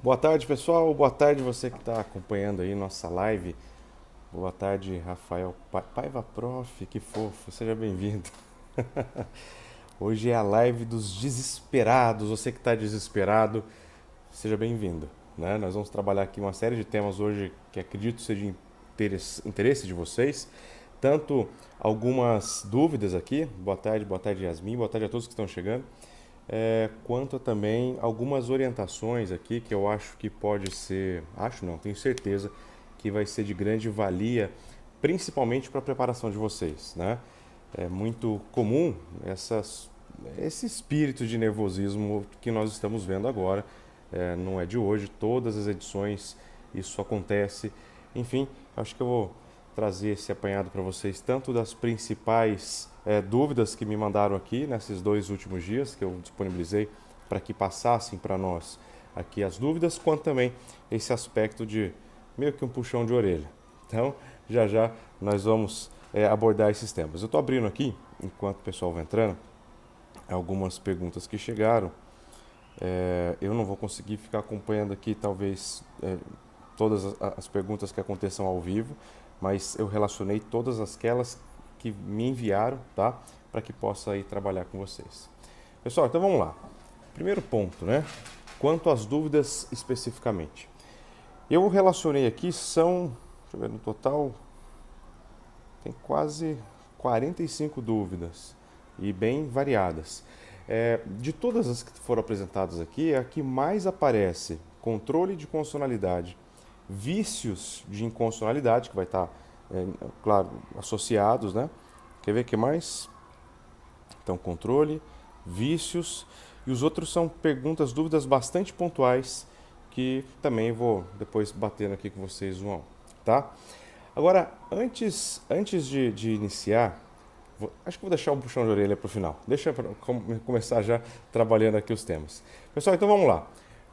Boa tarde, pessoal. Boa tarde, você que está acompanhando aí nossa live. Boa tarde, Rafael Paiva Prof. Que fofo, seja bem-vindo. Hoje é a live dos desesperados. Você que está desesperado, seja bem-vindo. Né? Nós vamos trabalhar aqui uma série de temas hoje que acredito seja de interesse de vocês. Tanto algumas dúvidas aqui. Boa tarde, Yasmin. Boa tarde a todos que estão chegando. Quanto a também algumas orientações aqui que eu acho que pode ser, acho não, tenho certeza que vai ser de grande valia, principalmente para a preparação de vocês, né? É muito comum esse espírito de nervosismo que nós estamos vendo agora, não é de hoje, todas as edições isso acontece. Enfim, acho que eu vou trazer esse apanhado para vocês, tanto das principais dúvidas que me mandaram aqui nesses 2 últimos dias, que eu disponibilizei para que passassem para nós aqui as dúvidas, quanto também esse aspecto de meio que um puxão de orelha. Então, já já nós vamos abordar esses temas. Eu estou abrindo aqui, enquanto o pessoal vai entrando, algumas perguntas que chegaram. Eu não vou conseguir ficar acompanhando aqui, talvez, todas as perguntas que aconteçam ao vivo, mas eu relacionei todas aquelas que me enviaram, tá? Para que possa aí trabalhar com vocês. Pessoal, então vamos lá. Primeiro ponto, né? Quanto às dúvidas especificamente. Eu relacionei aqui, deixa eu ver, no total, tem quase 45 dúvidas e bem variadas. De todas as que foram apresentadas aqui, a que mais aparece controle de constitucionalidade, vícios de inconstitucionalidade, que vai estar, claro, associados, né? Quer ver o que mais? Então, controle, vícios, e os outros são perguntas, dúvidas bastante pontuais, que também vou depois batendo aqui com vocês um a um, tá? Agora, antes de iniciar, acho que vou deixar um puxão de orelha para o final. Deixa eu começar já trabalhando aqui os temas. Pessoal, então vamos lá.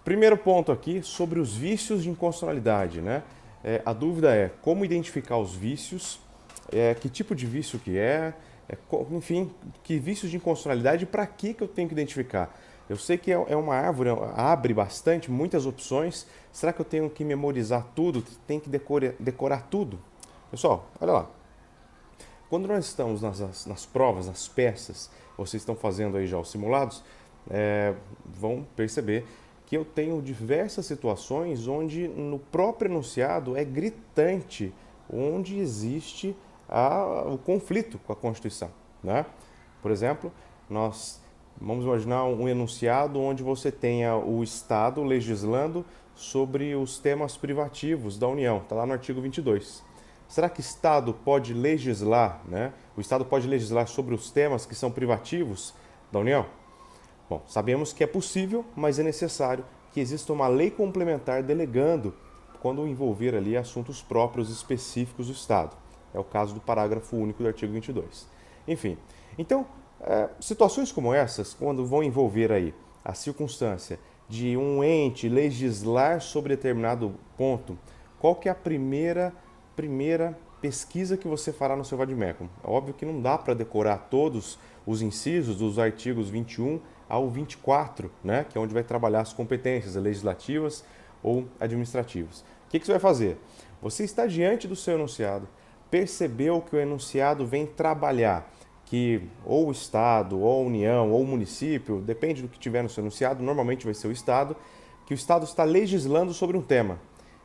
Primeiro ponto aqui sobre os vícios de inconstitucionalidade, né? A dúvida é como identificar os vícios, que tipo de vício que enfim, que vícios de inconstitucionalidade e para que eu tenho que identificar. Eu sei que é uma árvore, abre bastante, muitas opções. Será que eu tenho que memorizar tudo? Tem que decorar tudo? Pessoal, olha lá. Quando nós estamos nas provas, nas peças, vocês estão fazendo aí já os simulados, vão perceber que eu tenho diversas situações onde no próprio enunciado é gritante, onde existe o conflito com a Constituição, né? Por exemplo, nós vamos imaginar um enunciado onde você tenha o Estado legislando sobre os temas privativos da União, está lá no artigo 22. Será que o Estado pode legislar, né? O Estado pode legislar sobre os temas que são privativos da União? Bom, sabemos que é possível, mas é necessário que exista uma lei complementar delegando quando envolver ali assuntos próprios específicos do Estado. É o caso do parágrafo único do artigo 22. Enfim, então, situações como essas, quando vão envolver aí a circunstância de um ente legislar sobre determinado ponto, qual que é a primeira pesquisa que você fará no seu vademecum? É óbvio que não dá para decorar todos os incisos dos artigos 21 ao 24, né, que é onde vai trabalhar as competências legislativas ou administrativas. O que você vai fazer? Você está diante do seu enunciado, percebeu que o enunciado vem trabalhar, que ou o Estado, ou a União, ou o município, depende do que tiver no seu enunciado, normalmente vai ser o Estado, que o Estado está legislando sobre um tema.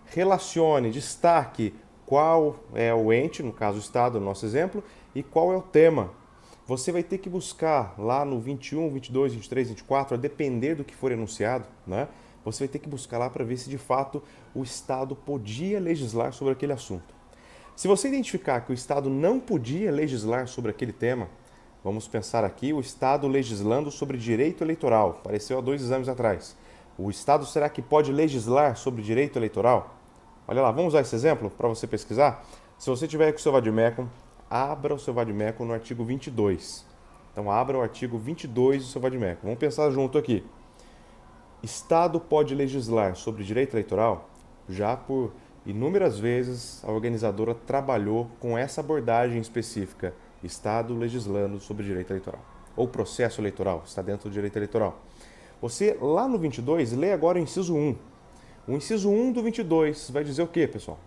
Relacione, destaque qual é o ente, no caso o Estado, no nosso exemplo, e qual é o tema. Você vai ter que buscar lá no 21, 22, 23, 24, a depender do que for enunciado, né? Você vai ter que buscar lá para ver se de fato o Estado podia legislar sobre aquele assunto. Se você identificar que o Estado não podia legislar sobre aquele tema, vamos pensar aqui o Estado legislando sobre direito eleitoral, apareceu há 2 exames atrás. O Estado será que pode legislar sobre direito eleitoral? Olha lá, vamos usar esse exemplo para você pesquisar? Se você tiver com o seu vademecum, abra o seu vademecum no artigo 22. Então abra o artigo 22 do seu vademecum. Vamos pensar junto aqui. Estado pode legislar sobre direito eleitoral? Já por inúmeras vezes a organizadora trabalhou com essa abordagem específica. Estado legislando sobre direito eleitoral. Ou processo eleitoral, está dentro do direito eleitoral. Você, lá no 22, lê agora o inciso 1. O inciso 1 do 22 vai dizer o quê, pessoal?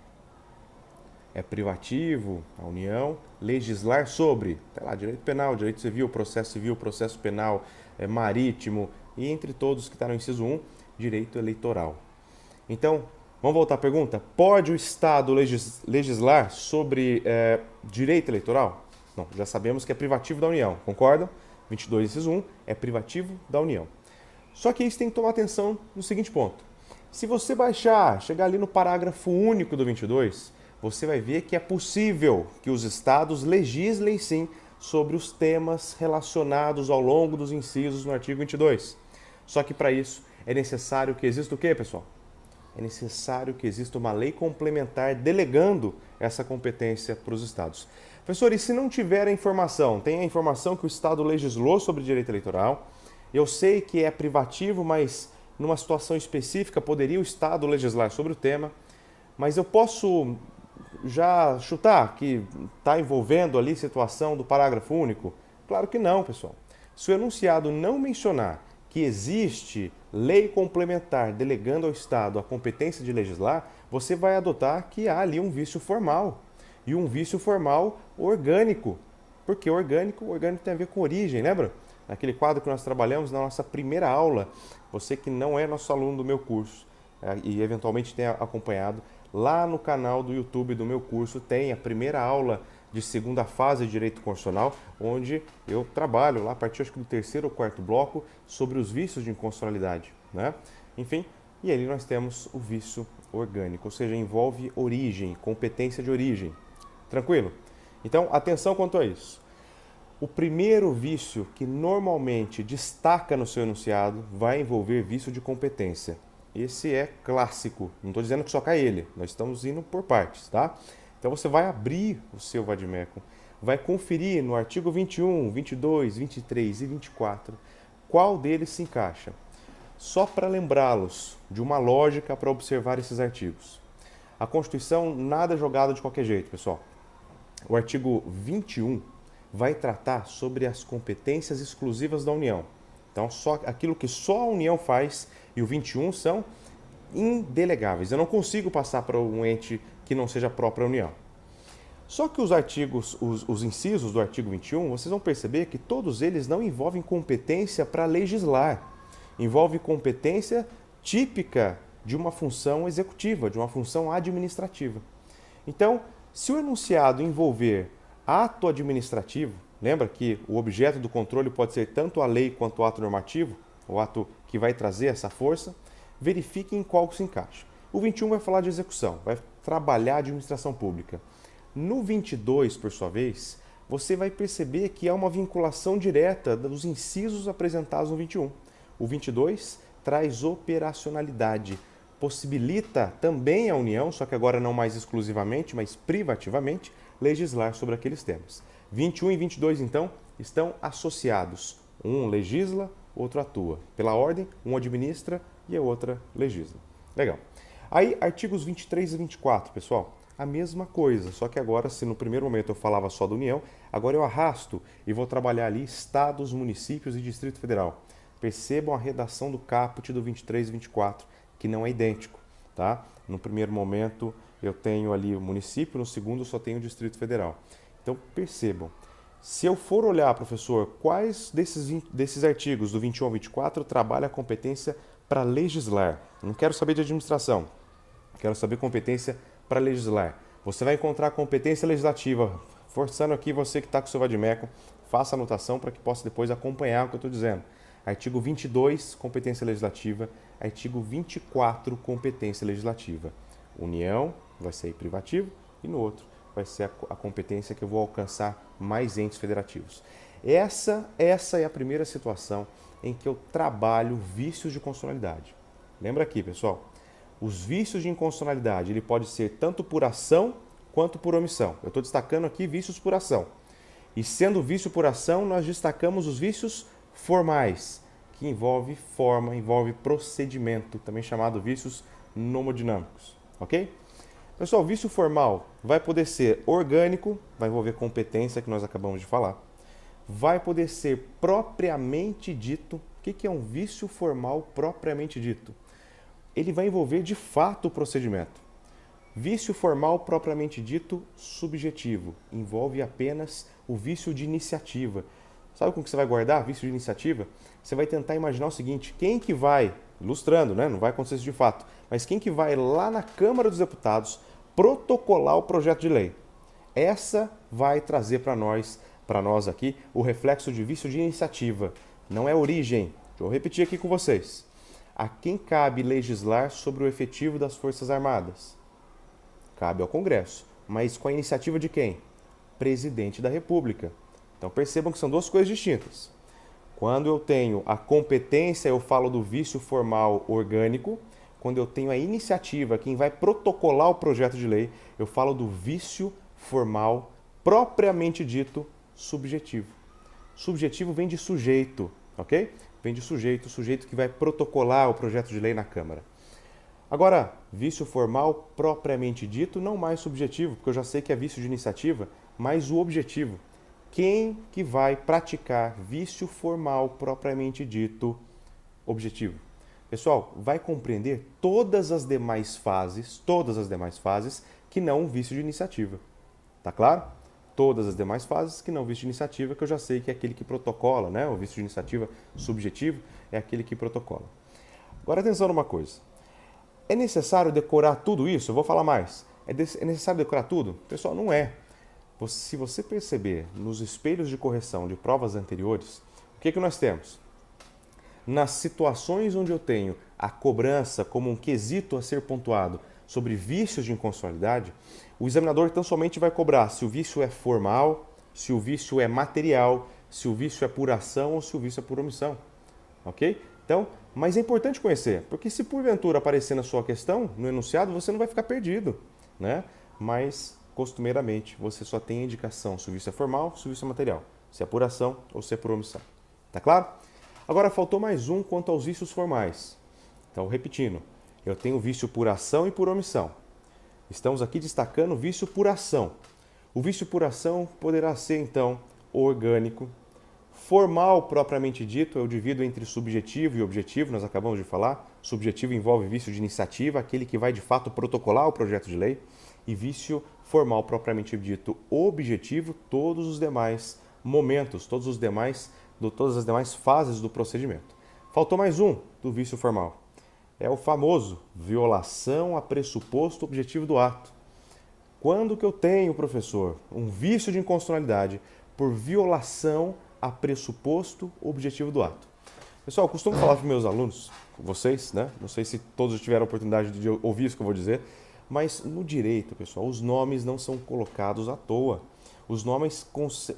É privativo a União legislar sobre, tá lá, direito penal, direito civil, processo penal, marítimo e entre todos que está no inciso 1, direito eleitoral. Então, vamos voltar à pergunta? Pode o Estado legislar sobre direito eleitoral? Não, já sabemos que é privativo da União, concordam? 22, inciso 1, é privativo da União. Só que isso tem que tomar atenção no seguinte ponto. Se você chegar ali no parágrafo único do 22, você vai ver que é possível que os estados legislem sim sobre os temas relacionados ao longo dos incisos no artigo 22. Só que para isso é necessário que exista o quê, pessoal? É necessário que exista uma lei complementar delegando essa competência para os estados. Professor, e se não tiver a informação? Tem a informação que o Estado legislou sobre direito eleitoral. Eu sei que é privativo, mas numa situação específica poderia o Estado legislar sobre o tema. Mas eu posso já chutar que está envolvendo ali situação do parágrafo único? Claro que não, pessoal. Se o enunciado não mencionar que existe lei complementar delegando ao Estado a competência de legislar, você vai adotar que há ali um vício formal. E um vício formal orgânico. Porque orgânico tem a ver com origem, lembra? Naquele quadro que nós trabalhamos na nossa primeira aula, você que não é nosso aluno do meu curso e eventualmente tenha acompanhado, lá no canal do YouTube do meu curso tem a primeira aula de segunda fase de Direito Constitucional, onde eu trabalho lá a partir acho que do terceiro ou quarto bloco sobre os vícios de inconstitucionalidade, né? Enfim, e ali nós temos o vício orgânico, ou seja, envolve origem, competência de origem. Tranquilo? Então, atenção quanto a isso. O primeiro vício que normalmente destaca no seu enunciado vai envolver vício de competência. Esse é clássico, não estou dizendo que só cai ele, nós estamos indo por partes, tá? Então você vai abrir o seu vade-mecum, vai conferir no artigo 21, 22, 23 e 24 qual deles se encaixa. Só para lembrá-los de uma lógica para observar esses artigos. A Constituição nada é jogado de qualquer jeito, pessoal. O artigo 21 vai tratar sobre as competências exclusivas da União. Então, só aquilo que só a União faz, e o 21 são indelegáveis. Eu não consigo passar para um ente que não seja a própria União. Só que os artigos, os incisos do artigo 21, vocês vão perceber que todos eles não envolvem competência para legislar. Envolve competência típica de uma função executiva, de uma função administrativa. Então, se o enunciado envolver ato administrativo, lembra que o objeto do controle pode ser tanto a lei quanto o ato normativo, o ato que vai trazer essa força, verifique em qual se encaixa. O 21 vai falar de execução, vai trabalhar a administração pública. No 22, por sua vez, você vai perceber que há uma vinculação direta dos incisos apresentados no 21. O 22 traz operacionalidade, possibilita também a União, só que agora não mais exclusivamente, mas privativamente, legislar sobre aqueles temas. 21 e 22, então, estão associados. Um legisla, outro atua. Pela ordem, um administra e a outra legisla. Legal. Aí, artigos 23 e 24, pessoal, a mesma coisa, só que agora, se no primeiro momento eu falava só da União, agora eu arrasto e vou trabalhar ali estados, municípios e Distrito Federal. Percebam a redação do caput do 23 e 24, que não é idêntico, tá? No primeiro momento eu tenho ali o município, no segundo eu só tenho o Distrito Federal. Então percebam, se eu for olhar, professor, quais desses artigos do 21 ao 24 trabalha a competência para legislar? Não quero saber de administração, quero saber competência para legislar. Você vai encontrar competência legislativa, forçando aqui você que está com o seu vade-mecum, faça anotação para que possa depois acompanhar o que eu estou dizendo. Artigo 22, competência legislativa. Artigo 24, competência legislativa. União vai ser privativo e no outro vai ser a competência que eu vou alcançar mais entes federativos. Essa é a primeira situação em que eu trabalho vícios de constitucionalidade. Lembra aqui, pessoal, os vícios de inconstitucionalidade, ele pode ser tanto por ação quanto por omissão. Eu estou destacando aqui vícios por ação. E sendo vício por ação, nós destacamos os vícios formais, que envolve forma, envolve procedimento, também chamado vícios nomodinâmicos, ok? Pessoal, vício formal vai poder ser orgânico, vai envolver competência, que nós acabamos de falar. Vai poder ser propriamente dito. O que é um vício formal propriamente dito? ele vai envolver de fato o procedimento. Vício formal propriamente dito subjetivo, envolve apenas o vício de iniciativa. Sabe como que você vai guardar vício de iniciativa? Você vai tentar imaginar o seguinte, quem que vai, ilustrando, né? Não vai acontecer isso de fato, mas quem que vai lá na Câmara dos Deputados protocolar o projeto de lei? Essa vai trazer para nós aqui, o reflexo de vício de iniciativa. Não é origem. Deixa eu repetir aqui com vocês. A quem cabe legislar sobre o efetivo das Forças Armadas? Cabe ao Congresso. Mas com a iniciativa de quem? Presidente da República. Então percebam que são duas coisas distintas. Quando eu tenho a competência, eu falo do vício formal orgânico. Quando eu tenho a iniciativa, quem vai protocolar o projeto de lei, eu falo do vício formal propriamente dito subjetivo. Subjetivo vem de sujeito, ok? Vem de sujeito, sujeito que vai protocolar o projeto de lei na Câmara. Agora, vício formal propriamente dito, não mais subjetivo, porque eu já sei que é vício de iniciativa, mas o objetivo. Quem que vai praticar vício formal propriamente dito objetivo? Pessoal, vai compreender todas as demais fases que não o vício de iniciativa. Tá claro? Todas as demais fases que não o vício de iniciativa, que eu já sei que é aquele que protocola, né? O vício de iniciativa subjetivo é aquele que protocola. Agora atenção numa coisa. É necessário decorar tudo isso? Eu vou falar mais. É necessário decorar tudo? Pessoal, não é. Se você perceber nos espelhos de correção de provas anteriores, o que nós temos? Nas situações onde eu tenho a cobrança como um quesito a ser pontuado sobre vícios de inconstitucionalidade, o examinador tão somente vai cobrar se o vício é formal, se o vício é material, se o vício é por ação ou se o vício é por omissão. Ok? Então, mas é importante conhecer, porque se porventura aparecer na sua questão, no enunciado, você não vai ficar perdido, né? Mas, costumeiramente, você só tem a indicação se o vício é formal, se o vício é material, se é por ação ou se é por omissão. Tá claro? Agora, faltou mais um quanto aos vícios formais. Então, repetindo, eu tenho vício por ação e por omissão. Estamos aqui destacando o vício por ação. O vício por ação poderá ser, então, orgânico. Formal, propriamente dito, eu divido entre subjetivo e objetivo, nós acabamos de falar. Subjetivo envolve vício de iniciativa, aquele que vai de fato protocolar o projeto de lei. E vício formal, propriamente dito, objetivo, todos os demais momentos, todas as demais fases do procedimento. Faltou mais um do vício formal. É o famoso violação a pressuposto objetivo do ato. Quando que eu tenho, professor, um vício de inconstitucionalidade por violação a pressuposto objetivo do ato? Pessoal, eu costumo falar para meus alunos, vocês, né? Não sei se todos tiveram a oportunidade de ouvir isso que eu vou dizer, mas no direito, pessoal, os nomes não são colocados à toa. Os nomes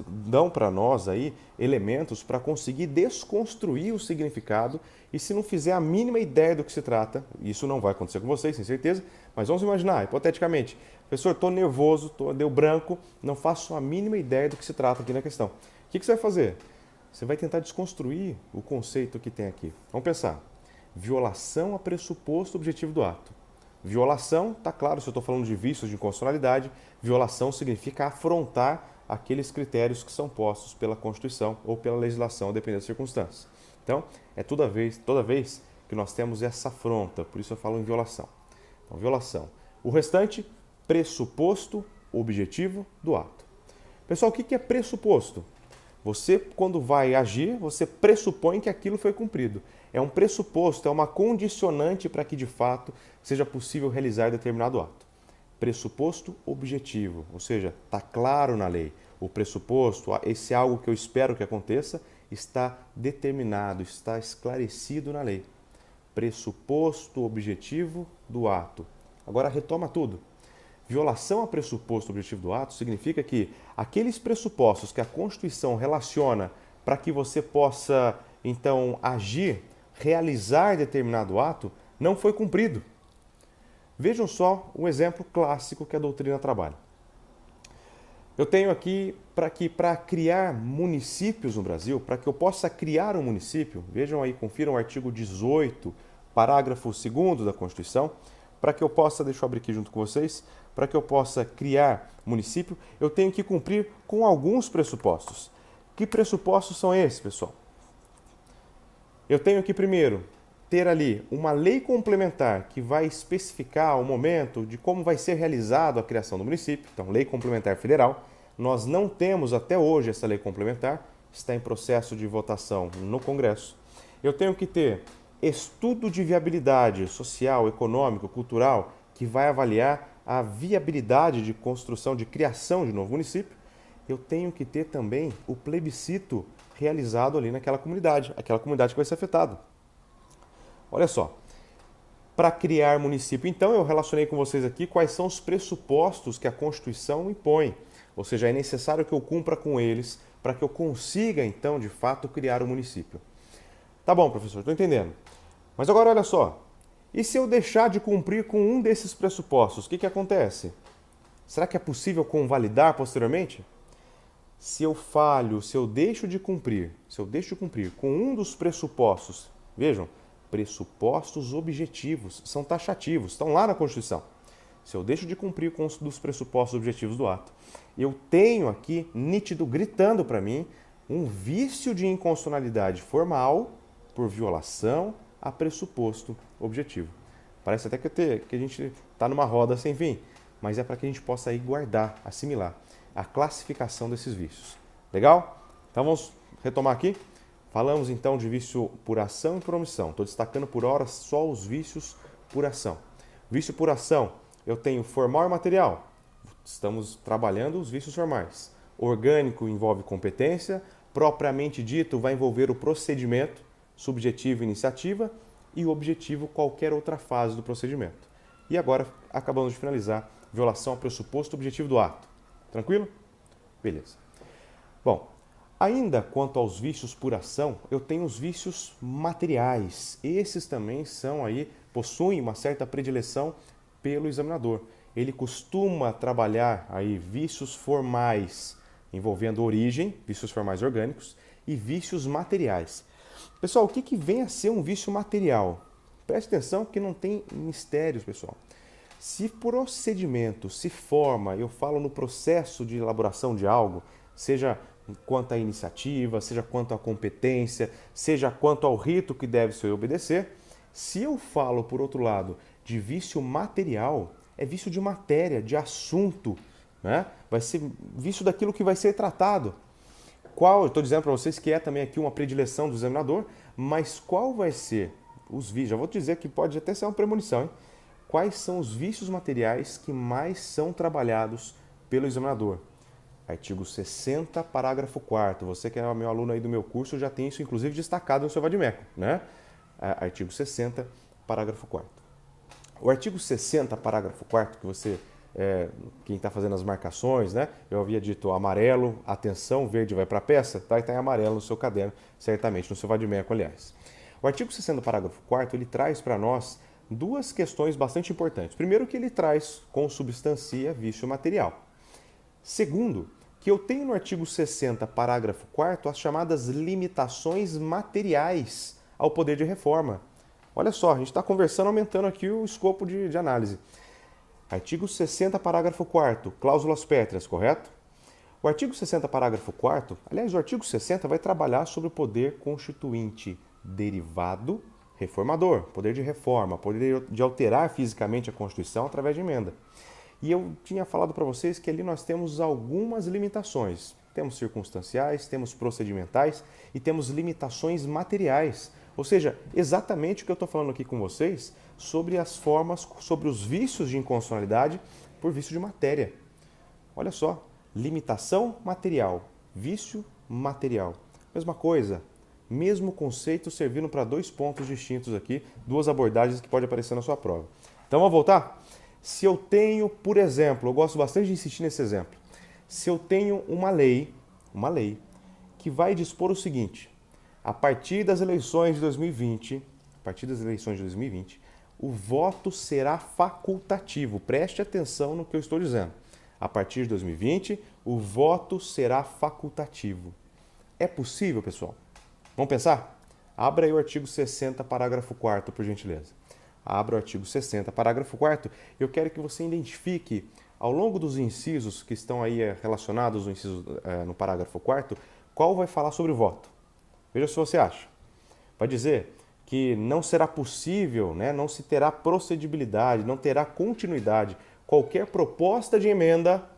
dão para nós aí elementos para conseguir desconstruir o significado e se não fizer a mínima ideia do que se trata, isso não vai acontecer com vocês, sem certeza, mas vamos imaginar, hipoteticamente, professor, estou nervoso, deu branco, não faço a mínima ideia do que se trata aqui na questão. O que você vai fazer? Você vai tentar desconstruir o conceito que tem aqui. Vamos pensar. Violação a pressuposto objetivo do ato. Violação, está claro, se eu estou falando de vícios de inconstitucionalidade, violação significa afrontar aqueles critérios que são postos pela Constituição ou pela legislação, dependendo das circunstâncias. Então, é toda vez que nós temos essa afronta, por isso eu falo em violação. Então, violação. O restante, pressuposto objetivo do ato. Pessoal, o que é pressuposto? Você, quando vai agir, você pressupõe que aquilo foi cumprido. É um pressuposto, é uma condicionante para que, de fato, seja possível realizar determinado ato. Pressuposto objetivo, ou seja, está claro na lei. O pressuposto, esse algo que eu espero que aconteça, está determinado, está esclarecido na lei. Pressuposto objetivo do ato. Agora retoma tudo. Violação a pressuposto objetivo do ato significa que aqueles pressupostos que a Constituição relaciona para que você possa, então, agir, realizar determinado ato, não foi cumprido. Vejam só um exemplo clássico que a doutrina trabalha. Eu tenho aqui para criar municípios no Brasil, para que eu possa criar um município, vejam aí, confiram o artigo 18, parágrafo 2º da Constituição, para que eu possa, deixa eu abrir aqui junto com vocês, para que eu possa criar município, eu tenho que cumprir com alguns pressupostos. Que pressupostos são esses, pessoal? Eu tenho que, primeiro, ter ali uma lei complementar que vai especificar o momento de como vai ser realizado a criação do município, então lei complementar federal. Nós não temos até hoje essa lei complementar, está em processo de votação no Congresso. Eu tenho que ter estudo de viabilidade social, econômico, cultural, que vai avaliar a viabilidade de construção, de criação de novo município. Eu tenho que ter também o plebiscito realizado ali naquela comunidade, aquela comunidade que vai ser afetada. Olha só, para criar município, então, eu relacionei com vocês aqui quais são os pressupostos que a Constituição impõe. Ou seja, é necessário que eu cumpra com eles para que eu consiga, então, de fato, criar o município. Tá bom, professor, estou entendendo. Mas agora olha só, e se eu deixar de cumprir com um desses pressupostos, o que acontece? Será que é possível convalidar posteriormente? Se eu falho, se eu deixo de cumprir com um dos pressupostos, vejam, pressupostos objetivos, são taxativos, estão lá na Constituição. Se eu deixo de cumprir com um dos pressupostos objetivos do ato, eu tenho aqui, nítido, gritando para mim, um vício de inconstitucionalidade formal por violação a pressuposto objetivo. Parece até que a gente está numa roda sem fim, mas é para que a gente possa aí guardar, assimilar a classificação desses vícios. Legal? Então vamos retomar aqui. Falamos então de vício por ação e por omissão. Estou destacando por hora só os vícios por ação. Vício por ação, eu tenho formal e material. Estamos trabalhando os vícios formais. Orgânico envolve competência, propriamente dito vai envolver o procedimento, subjetivo iniciativa e o objetivo qualquer outra fase do procedimento. E agora acabamos de finalizar violação ao pressuposto objetivo do ato. Tranquilo? Beleza. Bom, ainda quanto aos vícios por ação, eu tenho os vícios materiais. Esses também possuem uma certa predileção pelo examinador. Ele costuma trabalhar aí vícios formais envolvendo origem, vícios formais orgânicos, e vícios materiais. Pessoal, o que vem a ser um vício material? Preste atenção que não tem mistérios, pessoal. Se procedimento, se forma, eu falo no processo de elaboração de algo, seja quanto à iniciativa, seja quanto à competência, seja quanto ao rito que deve se obedecer, se eu falo, por outro lado, de vício material, é vício de matéria, de assunto, né? Vai ser vício daquilo que vai ser tratado. Eu estou dizendo para vocês que é também aqui uma predileção do examinador, mas qual vai ser os vícios? Já vou te dizer que pode até ser uma premonição, hein? Quais são os vícios materiais que mais são trabalhados pelo examinador? Artigo 60, parágrafo 4º. Você que é meu aluno aí do meu curso já tem isso inclusive destacado no seu vadimeco, né? Artigo 60, parágrafo 4º. O artigo 60, parágrafo 4º, que você, quem está fazendo as marcações, né? Eu havia dito amarelo, atenção, verde vai para a peça, tá? E está em amarelo no seu caderno, certamente, no seu vadimeco, aliás. O artigo 60, parágrafo 4º, ele traz para nós duas questões bastante importantes. Primeiro, que ele traz, consubstancia, vício material. Segundo, que eu tenho no artigo 60, parágrafo 4º, as chamadas limitações materiais ao poder de reforma. Olha só, a gente está conversando, aumentando aqui o escopo de análise. Artigo 60, parágrafo 4º, cláusulas pétreas, correto? O artigo 60, parágrafo 4º, aliás, o artigo 60 vai trabalhar sobre o poder constituinte derivado reformador, poder de reforma, poder de alterar fisicamente a Constituição através de emenda. E eu tinha falado para vocês que ali nós temos algumas limitações. Temos circunstanciais, temos procedimentais e temos limitações materiais. Ou seja, exatamente o que eu estou falando aqui com vocês sobre as formas, sobre os vícios de inconstitucionalidade por vício de matéria. Olha só, limitação material, vício material. Mesma coisa, mesmo conceito servindo para dois pontos distintos aqui, duas abordagens que pode aparecer na sua prova. Então vamos voltar? Se eu tenho, por exemplo, eu gosto bastante de insistir nesse exemplo, se eu tenho uma lei que vai dispor o seguinte: a partir das eleições de 2020, o voto será facultativo. Preste atenção no que eu estou dizendo. A partir de 2020, o voto será facultativo. É possível, pessoal? Vamos pensar? Abra aí o artigo 60, parágrafo 4º, por gentileza. Abra o artigo 60, parágrafo 4º. Eu quero que você identifique, ao longo dos incisos que estão aí relacionados no parágrafo 4º, qual vai falar sobre o voto. Veja se você acha. Vai dizer que não será possível, né, não se terá procedibilidade, não terá continuidade qualquer proposta de emenda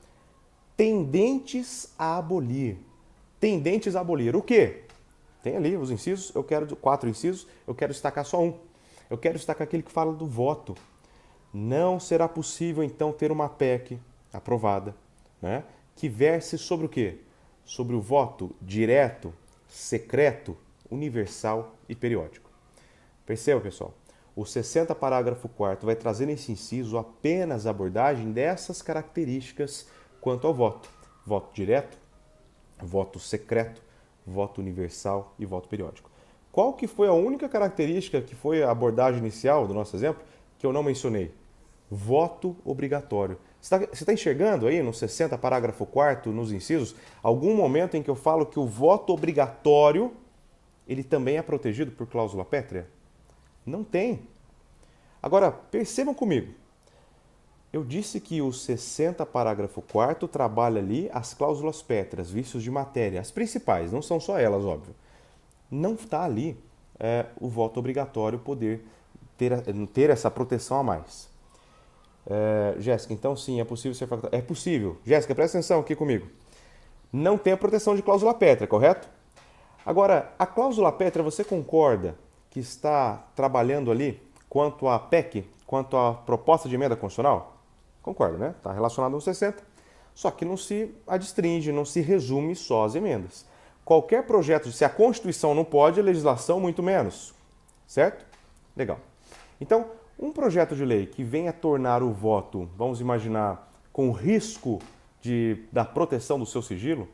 tendentes a abolir. Tendentes a abolir. O quê? Tem ali os incisos, eu quero 4 incisos, eu quero destacar só um. Eu quero destacar aquele que fala do voto. Não será possível, então, ter uma PEC aprovada, né, que verse sobre o quê? Sobre o voto direto, secreto, universal e periódico. Perceba, pessoal, o 60 parágrafo 4º vai trazer nesse inciso apenas a abordagem dessas características quanto ao voto. Voto direto, voto secreto, voto universal e voto periódico. Qual que foi a única característica que foi a abordagem inicial do nosso exemplo que eu não mencionei? Voto obrigatório. Você está enxergando aí no 60 parágrafo 4º, nos incisos, algum momento em que eu falo que o voto obrigatório ele também é protegido por cláusula pétrea? Não tem. Agora, percebam comigo. Eu disse que o 60 parágrafo 4º trabalha ali as cláusulas pétreas, vícios de matéria, as principais, não são só elas, óbvio. Não está ali o voto obrigatório poder ter essa proteção a mais. Jéssica, então sim, é possível ser facultativo? É possível. Jéssica, presta atenção aqui comigo. Não tem a proteção de cláusula pétrea, correto? Agora, a cláusula pétrea, você concorda que está trabalhando ali quanto à PEC, quanto à proposta de emenda constitucional? Concorda, né? Está relacionado ao 60. Só que não se adstringe, não se resume só às emendas. Qualquer projeto, se a Constituição não pode, a legislação muito menos. Certo? Legal. Então, um projeto de lei que venha tornar o voto, vamos imaginar, com risco da proteção do seu sigilo,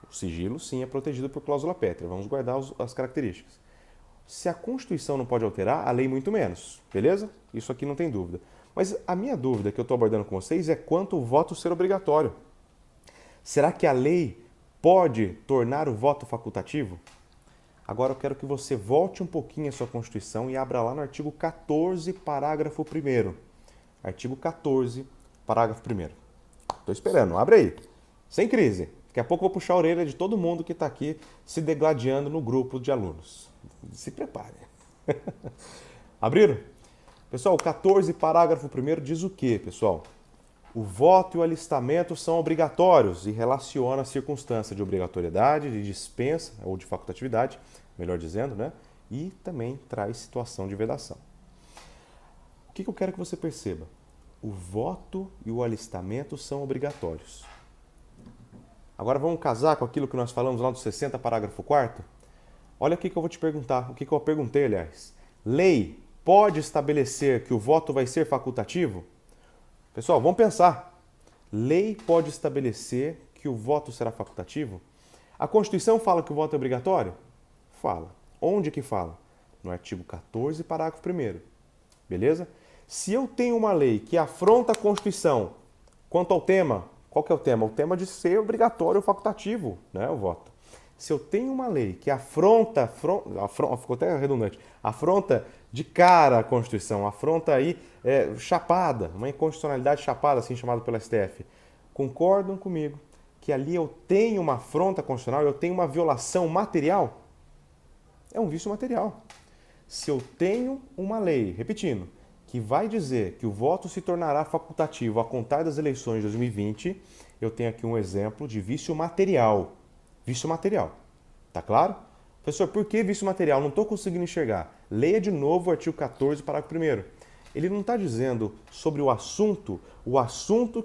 o sigilo sim é protegido por cláusula pétrea. Vamos guardar as características. Se a Constituição não pode alterar, a lei muito menos. Beleza? Isso aqui não tem dúvida. Mas a minha dúvida que eu estou abordando com vocês é quanto o voto ser obrigatório. Será que a lei pode tornar o voto facultativo? Agora eu quero que você volte um pouquinho à sua Constituição e abra lá no artigo 14, parágrafo 1º. Artigo 14, parágrafo 1º. Estou esperando, abre aí. Sem crise. Daqui a pouco eu vou puxar a orelha de todo mundo que está aqui se degladiando no grupo de alunos. Se prepare. Abriram? Pessoal, o 14, parágrafo 1º diz o quê, pessoal? O voto e o alistamento são obrigatórios e relaciona a circunstância de obrigatoriedade, de dispensa ou de facultatividade, melhor dizendo, né? E também traz situação de vedação. O que eu quero que você perceba? O voto e o alistamento são obrigatórios. Agora vamos casar com aquilo que nós falamos lá do 60, parágrafo 4º? Olha o que eu vou te perguntar, o que eu perguntei, aliás. Lei pode estabelecer que o voto vai ser facultativo? Pessoal, vamos pensar. Lei pode estabelecer que o voto será facultativo? A Constituição fala que o voto é obrigatório? Fala. Onde que fala? No artigo 14, parágrafo 1º. Beleza? Se eu tenho uma lei que afronta a Constituição quanto ao tema, qual que é o tema? O tema de ser obrigatório ou facultativo, né, o voto. Se eu tenho uma lei que afronta, ficou até redundante, afronta de cara a Constituição, afronta aí chapada, uma inconstitucionalidade chapada, assim chamada pela STF, concordam comigo que ali eu tenho uma afronta constitucional, eu tenho uma violação material? É um vício material. Se eu tenho uma lei, repetindo, que vai dizer que o voto se tornará facultativo a contar das eleições de 2020, eu tenho aqui um exemplo de vício material. Vício material. Tá claro? Professor, por que vício material? Não estou conseguindo enxergar. Leia de novo o artigo 14, parágrafo 1º. Ele não está dizendo sobre o assunto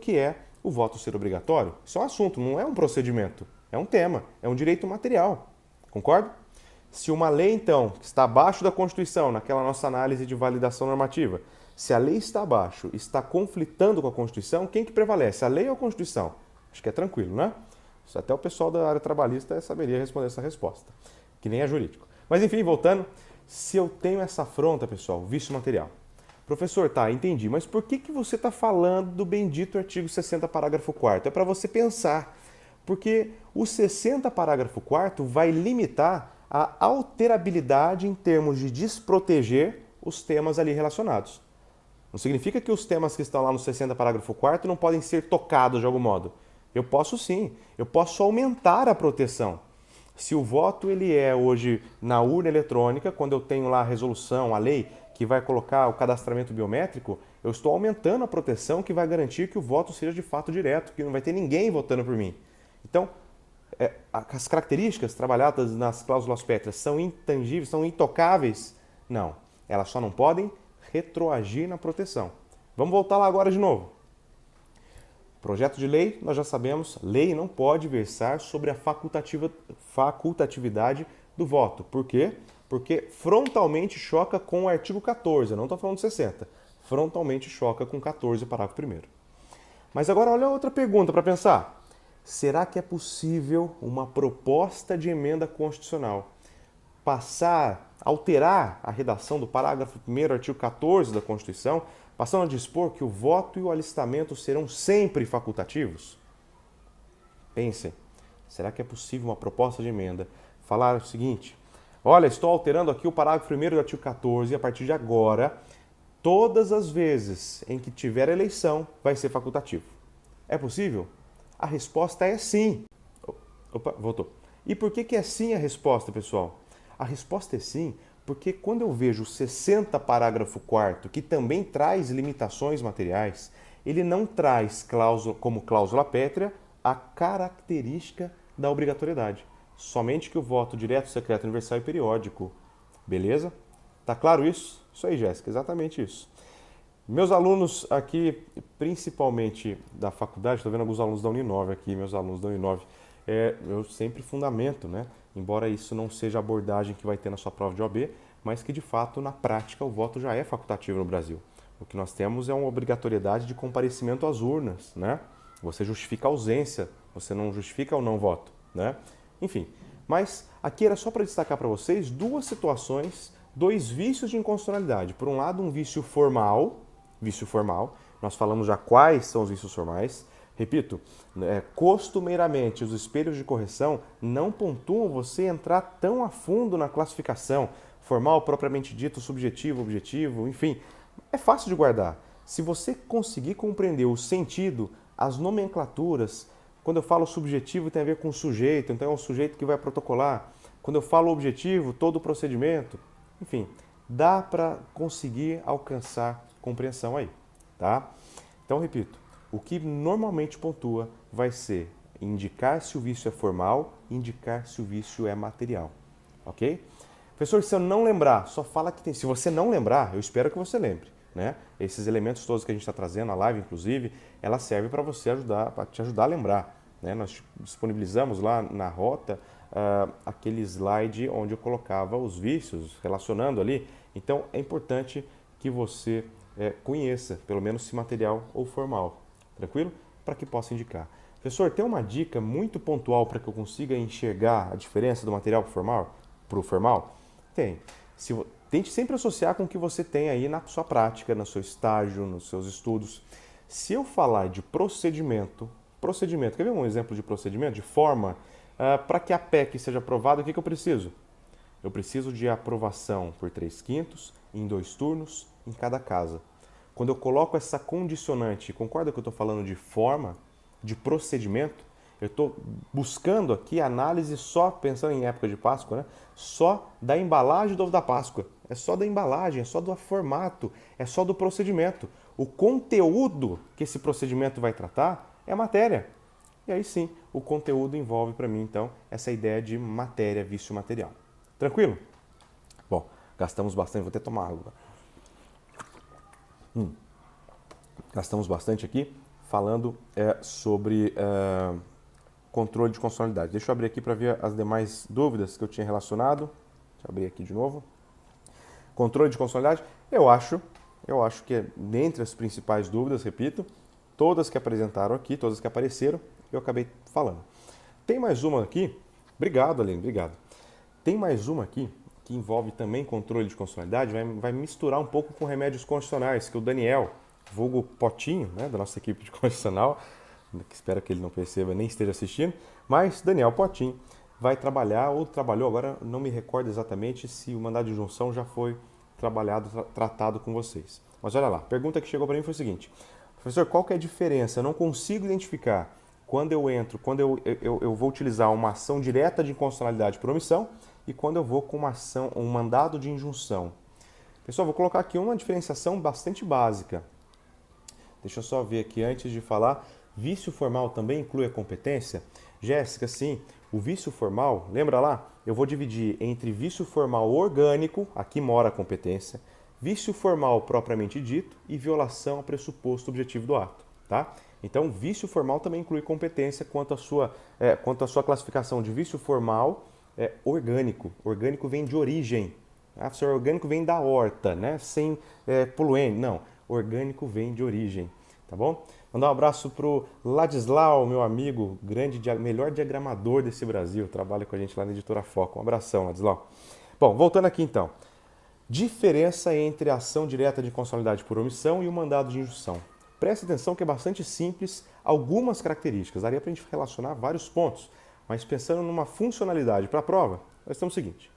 que é o voto ser obrigatório. Isso é um assunto, não é um procedimento. É um tema, é um direito material. Concorda? Se uma lei, então, que está abaixo da Constituição, naquela nossa análise de validação normativa, se a lei está abaixo, está conflitando com a Constituição, quem que prevalece? A lei ou a Constituição? Acho que é tranquilo, né? Até o pessoal da área trabalhista saberia responder essa resposta, que nem é jurídico. Mas enfim, voltando, se eu tenho essa afronta, pessoal, vício material. Professor, tá, entendi, mas por que você está falando do bendito artigo 60, parágrafo 4º? É para você pensar, porque o 60, parágrafo 4º vai limitar a alterabilidade em termos de desproteger os temas ali relacionados. Não significa que os temas que estão lá no 60, parágrafo 4º não podem ser tocados de algum modo. Eu posso sim, eu posso aumentar a proteção. Se o voto ele é hoje na urna eletrônica, quando eu tenho lá a resolução, a lei que vai colocar o cadastramento biométrico, eu estou aumentando a proteção que vai garantir que o voto seja de fato direto, que não vai ter ninguém votando por mim. Então, as características trabalhadas nas cláusulas pétreas são intangíveis, são intocáveis? Não. Elas só não podem retroagir na proteção. Vamos voltar lá agora de novo. Projeto de lei, nós já sabemos, lei não pode versar sobre a facultatividade do voto. Por quê? Porque frontalmente choca com o artigo 14, eu não estou falando de 60. Frontalmente choca com 14, parágrafo 1º. Mas agora olha outra pergunta para pensar. Será que é possível uma proposta de emenda constitucional alterar a redação do parágrafo 1º, artigo 14 da Constituição, passando a dispor que o voto e o alistamento serão sempre facultativos? Pensem, será que é possível uma proposta de emenda falar o seguinte: olha, estou alterando aqui o parágrafo 1º do artigo 14 e a partir de agora, todas as vezes em que tiver eleição, vai ser facultativo. É possível? A resposta é sim. Opa, voltou. E por que é sim a resposta, pessoal? A resposta é sim, porque quando eu vejo o 60 parágrafo 4º, que também traz limitações materiais, ele não traz como cláusula pétrea a característica da obrigatoriedade. Somente que o voto direto, secreto, universal e periódico. Beleza? Tá claro isso? Isso aí, Jéssica, exatamente isso. Meus alunos aqui, principalmente da faculdade, estou vendo alguns alunos da Uninove aqui, meus alunos da Uninove, eu sempre fundamento, né? Embora isso não seja a abordagem que vai ter na sua prova de OAB, mas que de fato, na prática, o voto já é facultativo no Brasil. O que nós temos é uma obrigatoriedade de comparecimento às urnas, né? Você justifica a ausência, você não justifica o não voto, né? Enfim, mas aqui era só para destacar para vocês duas situações, dois vícios de inconstitucionalidade. Por um lado, um vício formal, nós falamos já quais são os vícios formais. Repito, costumeiramente os espelhos de correção não pontuam você entrar tão a fundo na classificação formal, propriamente dito, subjetivo, objetivo, enfim. É fácil de guardar. Se você conseguir compreender o sentido, as nomenclaturas, quando eu falo subjetivo tem a ver com o sujeito, então é o sujeito que vai protocolar. Quando eu falo objetivo, todo o procedimento. Enfim, dá para conseguir alcançar compreensão aí, tá? Então, repito, o que normalmente pontua vai ser indicar se o vício é formal, indicar se o vício é material, ok? Professor, se eu não lembrar, só fala que tem. Se você não lembrar, eu espero que você lembre, né? Esses elementos todos que a gente está trazendo, a live inclusive, ela serve para você ajudar, para te ajudar a lembrar, né? Nós disponibilizamos lá na rota aquele slide onde eu colocava os vícios, relacionando ali. Então, é importante que você conheça, pelo menos se material ou formal, tranquilo? Para que possa indicar. Professor, tem uma dica muito pontual para que eu consiga enxergar a diferença do material para o formal? Tem. Tente sempre associar com o que você tem aí na sua prática, no seu estágio, nos seus estudos. Se eu falar de procedimento, quer ver um exemplo de procedimento, de forma, para que a PEC seja aprovada, o que eu preciso? Eu preciso de aprovação por 3/5, em 2 turnos, em cada casa. Quando eu coloco essa condicionante, concorda que eu estou falando de forma, de procedimento? Eu estou buscando aqui análise só, pensando em época de Páscoa, né? Só da embalagem do ovo da Páscoa. É só da embalagem, é só do formato, é só do procedimento. O conteúdo que esse procedimento vai tratar é a matéria. E aí sim, o conteúdo envolve para mim, então, essa ideia de matéria, vício material. Tranquilo? Bom, gastamos bastante, vou até tomar água. Gastamos bastante aqui falando sobre controle de constitucionalidade. Deixa eu abrir aqui para ver as demais dúvidas que eu tinha relacionado. Deixa eu abrir aqui de novo. Controle de constitucionalidade, eu acho que dentre as principais dúvidas, repito, todas que apresentaram aqui, todas que apareceram, eu acabei falando. Tem mais uma aqui, obrigado Aline, obrigado. Tem mais uma aqui que envolve também controle de constitucionalidade, vai misturar um pouco com remédios constitucionais, que o Daniel, vulgo Potinho, né, da nossa equipe de constitucional, que espero que ele não perceba nem esteja assistindo, mas Daniel Potinho vai trabalhar, ou trabalhou, agora não me recordo exatamente se o mandado de injunção já foi tratado com vocês. Mas olha lá, a pergunta que chegou para mim foi o seguinte: professor, qual que é a diferença? Eu não consigo identificar quando eu vou utilizar uma ação direta de inconstitucionalidade por omissão e quando eu vou com um mandado de injunção. Pessoal, vou colocar aqui uma diferenciação bastante básica. Deixa eu só ver aqui antes de falar. Vício formal também inclui a competência? Jéssica, sim. O vício formal, lembra lá? Eu vou dividir entre vício formal orgânico, aqui mora a competência, vício formal propriamente dito e violação ao pressuposto objetivo do ato, tá? Então, vício formal também inclui competência quanto à sua classificação de vício formal orgânico. Orgânico vem de origem. Se orgânico vem da horta, né? Sem poluente. Não, orgânico vem de origem, tá bom? Mandar um abraço pro Ladislau, meu amigo, melhor diagramador desse Brasil. Trabalha com a gente lá na Editora Foco. Um abração, Ladislau. Bom, voltando aqui então. Diferença entre a ação direta de inconstitucionalidade por omissão e o mandado de injunção. Preste atenção que é bastante simples, algumas características. Daria para a gente relacionar vários pontos, mas pensando numa funcionalidade para a prova, nós temos o seguinte.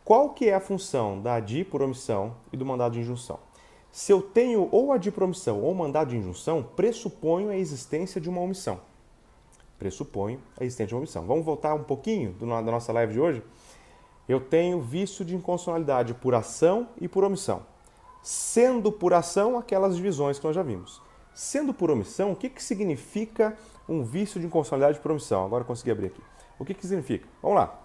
Qual que é a função da ADI por omissão e do mandado de injunção? Se eu tenho ou ADI por omissão ou mandado de injunção, pressuponho a existência de uma omissão. Pressuponho a existência de uma omissão. Vamos voltar um pouquinho da nossa live de hoje? Eu tenho vício de inconstitucionalidade por ação e por omissão. Sendo por ação, aquelas divisões que nós já vimos. Sendo por omissão, o que significa um vício de inconstitucionalidade por omissão? Agora eu consegui abrir aqui. O que significa? Vamos lá.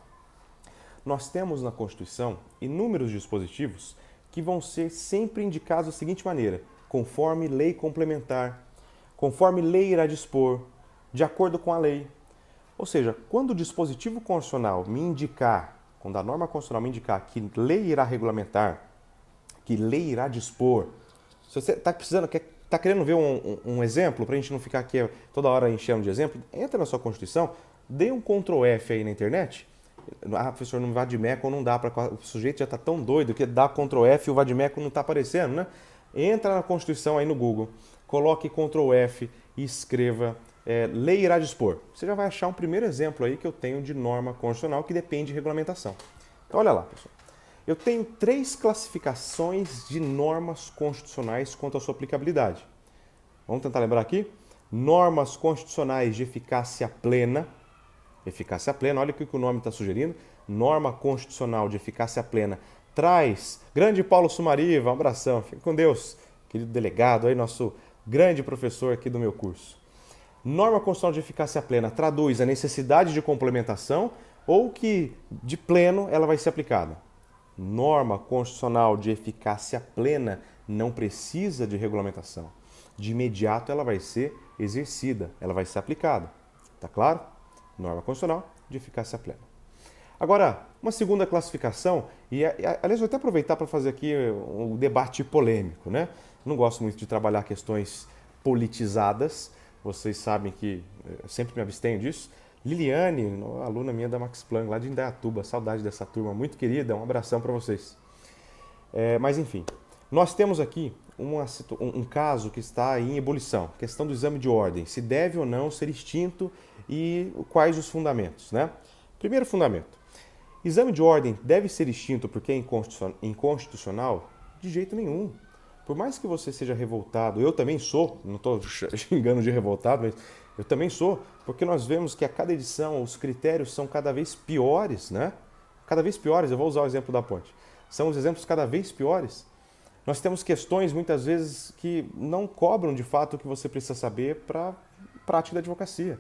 Nós temos na Constituição inúmeros dispositivos que vão ser sempre indicados da seguinte maneira: conforme lei complementar, conforme lei irá dispor, de acordo com a lei. Ou seja, quando o dispositivo constitucional me indicar, quando a norma constitucional me indicar que lei irá regulamentar, que lei irá dispor, se você está querendo ver um exemplo, para a gente não ficar aqui toda hora enchendo de exemplo, entra na sua Constituição, dê um Ctrl F aí na internet. Professor, no Vadimeco não dá, o sujeito já está tão doido que dá Ctrl F e o Vadimeco não está aparecendo, né? Entra na Constituição aí no Google, coloque Ctrl F e escreva lei irá dispor. Você já vai achar um primeiro exemplo aí que eu tenho de norma constitucional que depende de regulamentação. Então olha lá, pessoal. Eu tenho 3 classificações de normas constitucionais quanto à sua aplicabilidade. Vamos tentar lembrar aqui? Normas constitucionais de eficácia plena. Eficácia plena, olha o que o nome está sugerindo. Norma constitucional de eficácia plena traz. Grande Paulo Sumariva, um abração, fica com Deus. Querido delegado, aí, nosso grande professor aqui do meu curso. Norma constitucional de eficácia plena traduz a necessidade de complementação ou que de pleno ela vai ser aplicada. Norma constitucional de eficácia plena não precisa de regulamentação. De imediato ela vai ser exercida, ela vai ser aplicada. Tá claro? Norma constitucional de eficácia plena. Agora, uma segunda classificação, aliás, vou até aproveitar para fazer aqui um debate polêmico, né? Não gosto muito de trabalhar questões politizadas, vocês sabem que eu sempre me abstenho disso. Liliane, aluna minha da Max Planck, lá de Indaiatuba, saudade dessa turma, muito querida, um abração para vocês. Mas enfim, nós temos aqui um caso que está em ebulição, questão do exame de ordem, se deve ou não ser extinto e quais os fundamentos, né? Primeiro fundamento, exame de ordem deve ser extinto porque é inconstitucional? De jeito nenhum. Por mais que você seja revoltado, eu também sou, não estou xingando de revoltado, mas eu também sou, porque nós vemos que a cada edição os critérios são cada vez piores, né? Cada vez piores, eu vou usar o exemplo da ponte. São os exemplos cada vez piores. Nós temos questões, muitas vezes, que não cobram, de fato, o que você precisa saber para a prática da advocacia.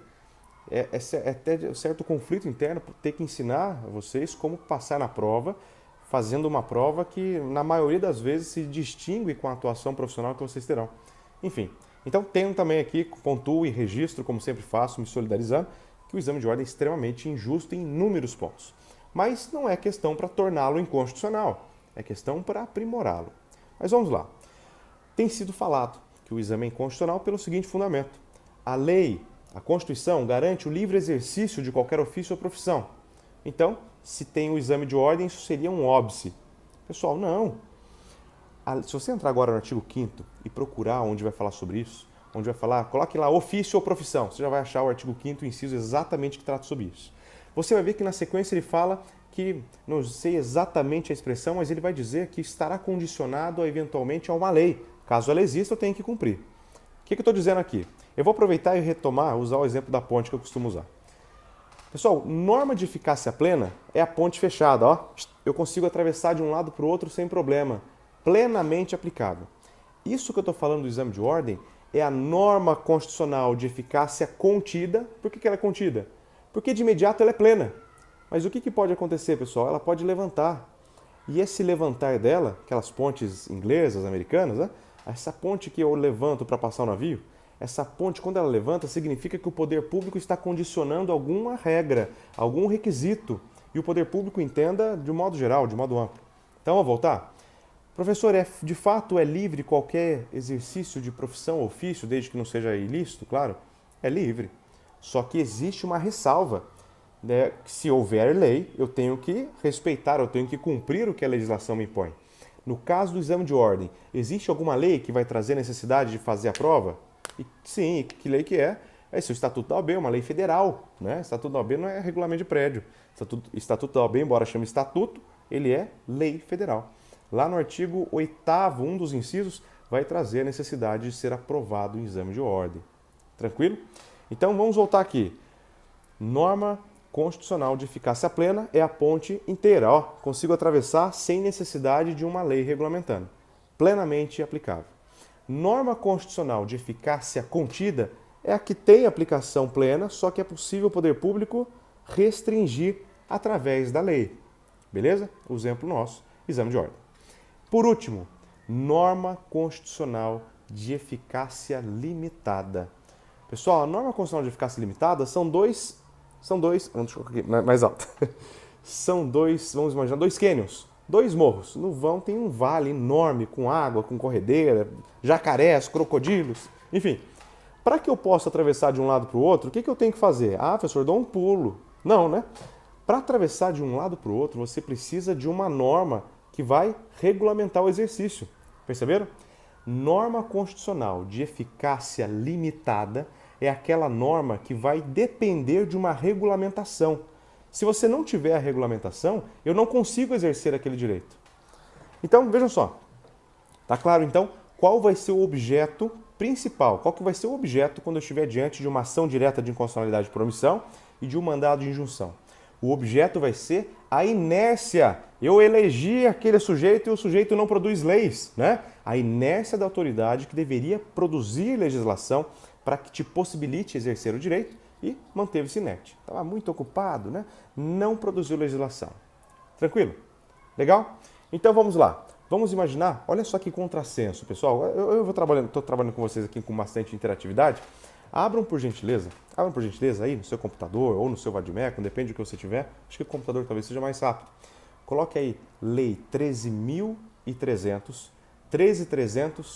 É até certo conflito interno ter que ensinar a vocês como passar na prova, fazendo uma prova que, na maioria das vezes, se distingue com a atuação profissional que vocês terão. Enfim, então tenho também aqui, pontuo e registro, como sempre faço, me solidarizando, que o exame de ordem é extremamente injusto em inúmeros pontos. Mas não é questão para torná-lo inconstitucional, é questão para aprimorá-lo. Mas vamos lá. Tem sido falado que o exame é inconstitucional pelo seguinte fundamento. A lei, a Constituição, garante o livre exercício de qualquer ofício ou profissão. Então, se tem o exame de ordem, isso seria um óbice. Pessoal, não. Se você entrar agora no artigo 5º e procurar onde vai falar sobre isso, onde vai falar, coloque lá ofício ou profissão, você já vai achar o artigo 5º inciso exatamente que trata sobre isso. Você vai ver que na sequência ele fala que, não sei exatamente a expressão, mas ele vai dizer que estará condicionado eventualmente a uma lei. Caso ela exista, eu tenho que cumprir. O que eu estou dizendo aqui? Eu vou aproveitar e retomar, usar o exemplo da ponte que eu costumo usar. Pessoal, norma de eficácia plena é a ponte fechada, ó. Eu consigo atravessar de um lado para o outro sem problema, plenamente aplicável. Isso que eu estou falando do exame de ordem é a norma constitucional de eficácia contida. Por que ela é contida? Porque de imediato ela é plena. Mas o que pode acontecer, pessoal? Ela pode levantar. E esse levantar dela, aquelas pontes inglesas, americanas, né? Essa ponte que eu levanto para passar o navio, essa ponte, quando ela levanta, significa que o poder público está condicionando alguma regra, algum requisito. E o poder público entenda de um modo geral, de modo amplo. Então, vamos voltar? Professor, de fato é livre qualquer exercício de profissão ou ofício, desde que não seja ilícito, claro? É livre. Só que existe uma ressalva. Né? Se houver lei, eu tenho que respeitar, eu tenho que cumprir o que a legislação me impõe. No caso do exame de ordem, existe alguma lei que vai trazer necessidade de fazer a prova? Sim, que lei que é? É esse o Estatuto da OAB, uma lei federal. Né? Estatuto da OAB não é regulamento de prédio. Estatuto da OAB, embora chame estatuto, ele é lei federal. Lá no artigo 8º, um dos incisos, vai trazer a necessidade de ser aprovado em exame de ordem. Tranquilo? Então vamos voltar aqui. Norma constitucional de eficácia plena é a ponte inteira. Ó, consigo atravessar sem necessidade de uma lei regulamentando. Plenamente aplicável. Norma constitucional de eficácia contida é a que tem aplicação plena, só que é possível o poder público restringir através da lei. Beleza? O exemplo nosso, exame de ordem. Por último, norma constitucional de eficácia limitada. Pessoal, a norma constitucional de eficácia limitada são dois, vamos colocar aqui mais alto. São dois, vamos imaginar, dois cânions, dois morros. No vão tem um vale enorme com água, com corredeira, jacarés, crocodilos, enfim. Para que eu possa atravessar de um lado para o outro, o que eu tenho que fazer? Ah, professor, dou um pulo. Não, né? Para atravessar de um lado para o outro, você precisa de uma norma que vai regulamentar o exercício. Perceberam? Norma constitucional de eficácia limitada é aquela norma que vai depender de uma regulamentação. Se você não tiver a regulamentação, eu não consigo exercer aquele direito. Então, vejam só. Tá claro, então, qual vai ser o objeto principal? Qual que vai ser o objeto quando eu estiver diante de uma ação direta de inconstitucionalidade por omissão e de um mandado de injunção? O objeto vai ser a inércia. Eu elegi aquele sujeito e o sujeito não produz leis, né? A inércia da autoridade que deveria produzir legislação para que te possibilite exercer o direito e manteve-se inerte. Estava muito ocupado, né? Não produziu legislação. Tranquilo? Legal? Então vamos lá. Vamos imaginar, olha só que contrassenso, pessoal. Eu estou trabalhando com vocês aqui com bastante interatividade. Abram por gentileza aí no seu computador ou no seu Vadimeco, depende do que você tiver. Acho que o computador talvez seja mais rápido. Coloque aí Lei 13.300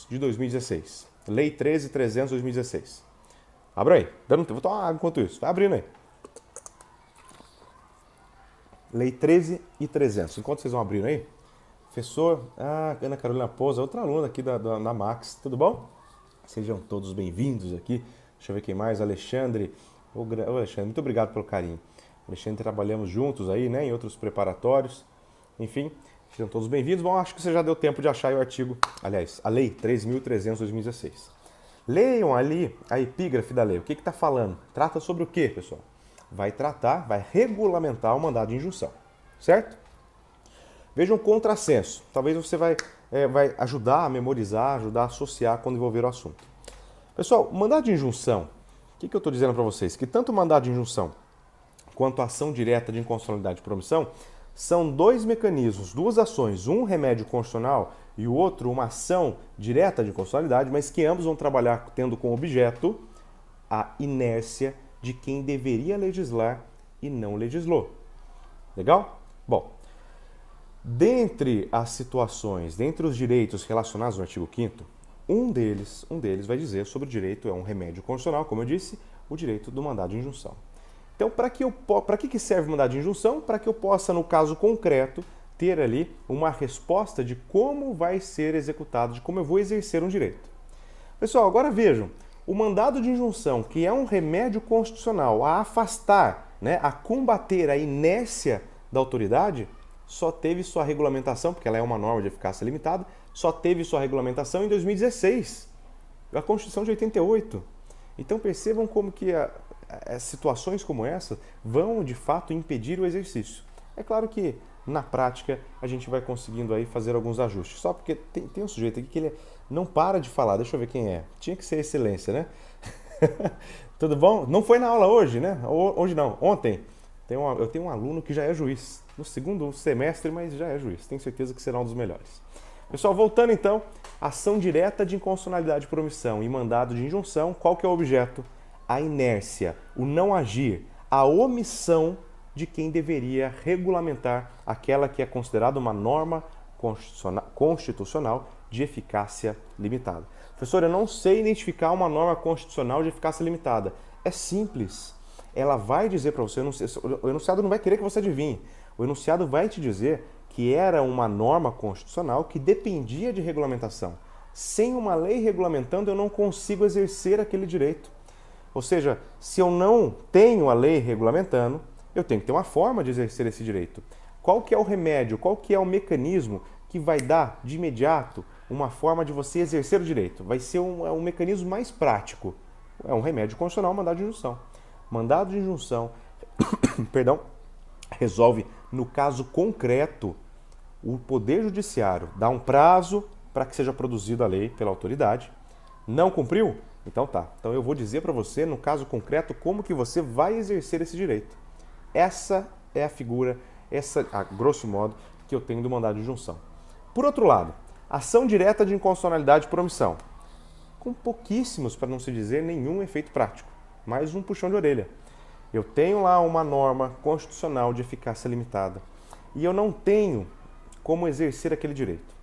de 2016. Lei 13.300 de 2016. Abra aí. Vou tomar água enquanto isso. Vai abrindo aí. Lei 13.300. Enquanto vocês vão abrindo aí, professor, Ana Carolina Pousa, outra aluna aqui da Max, tudo bom? Sejam todos bem-vindos aqui. Deixa eu ver quem mais. Alexandre. Ô, Alexandre, muito obrigado pelo carinho. Alexandre, trabalhamos juntos aí, né, em outros preparatórios. Enfim, sejam todos bem-vindos. Bom, acho que você já deu tempo de achar aí o artigo, aliás, a Lei 3.300 de 2016. Leiam ali a epígrafe da lei. O que está falando? Trata sobre o quê, pessoal? Vai regulamentar o mandado de injunção, certo? Vejam o contrassenso. Talvez você vai ajudar a memorizar, ajudar a associar quando envolver o assunto. Pessoal, o mandado de injunção, o que eu estou dizendo para vocês? Que tanto o mandado de injunção quanto a ação direta de inconstitucionalidade por omissão são dois mecanismos, duas ações, um remédio constitucional e o outro uma ação direta de inconstitucionalidade, mas que ambos vão trabalhar tendo como objeto a inércia de quem deveria legislar e não legislou. Legal? Bom, dentre as situações, dentre os direitos relacionados no artigo 5º, um deles vai dizer sobre o direito, é um remédio constitucional, como eu disse, o direito do mandado de injunção. Então, para que serve o mandado de injunção? Para que eu possa, no caso concreto, ter ali uma resposta de como vai ser executado, de como eu vou exercer um direito. Pessoal, agora vejam, o mandado de injunção, que é um remédio constitucional a afastar, né, a combater a inércia da autoridade, só teve sua regulamentação, porque ela é uma norma de eficácia limitada, só teve sua regulamentação em 2016, a Constituição de 88. Então percebam como que situações como essa vão de fato impedir o exercício. É claro que na prática a gente vai conseguindo aí fazer alguns ajustes. Só porque tem um sujeito aqui que ele não para de falar. Deixa eu ver quem é. Tinha que ser excelência, né? Tudo bom? Não foi na aula hoje, né? Hoje não, ontem. Eu tenho um aluno que já é juiz. No segundo semestre, mas já é juiz. Tenho certeza que será um dos melhores. Pessoal, voltando então, ação direta de inconstitucionalidade por omissão e mandado de injunção, qual que é o objeto? A inércia, o não agir, a omissão de quem deveria regulamentar aquela que é considerada uma norma constitucional de eficácia limitada. Professor, eu não sei identificar uma norma constitucional de eficácia limitada. É simples. Ela vai dizer para você, o enunciado não vai querer que você adivinhe. O enunciado vai te dizer que era uma norma constitucional que dependia de regulamentação. Sem uma lei regulamentando, eu não consigo exercer aquele direito. Ou seja, se eu não tenho a lei regulamentando, eu tenho que ter uma forma de exercer esse direito. Qual que é o remédio, qual que é o mecanismo que vai dar de imediato uma forma de você exercer o direito? Vai ser um mecanismo mais prático. É um remédio constitucional, mandado de injunção. Mandado de injunção, perdão, resolve, no caso concreto, o Poder Judiciário dá um prazo para que seja produzida a lei pela autoridade. Não cumpriu? Então tá. Então eu vou dizer para você, no caso concreto, como que você vai exercer esse direito. Essa é a figura, a grosso modo, que eu tenho do mandado de injunção. Por outro lado, ação direta de inconstitucionalidade por omissão. Com pouquíssimos, para não se dizer nenhum efeito prático. Mais um puxão de orelha. Eu tenho lá uma norma constitucional de eficácia limitada e eu não tenho como exercer aquele direito.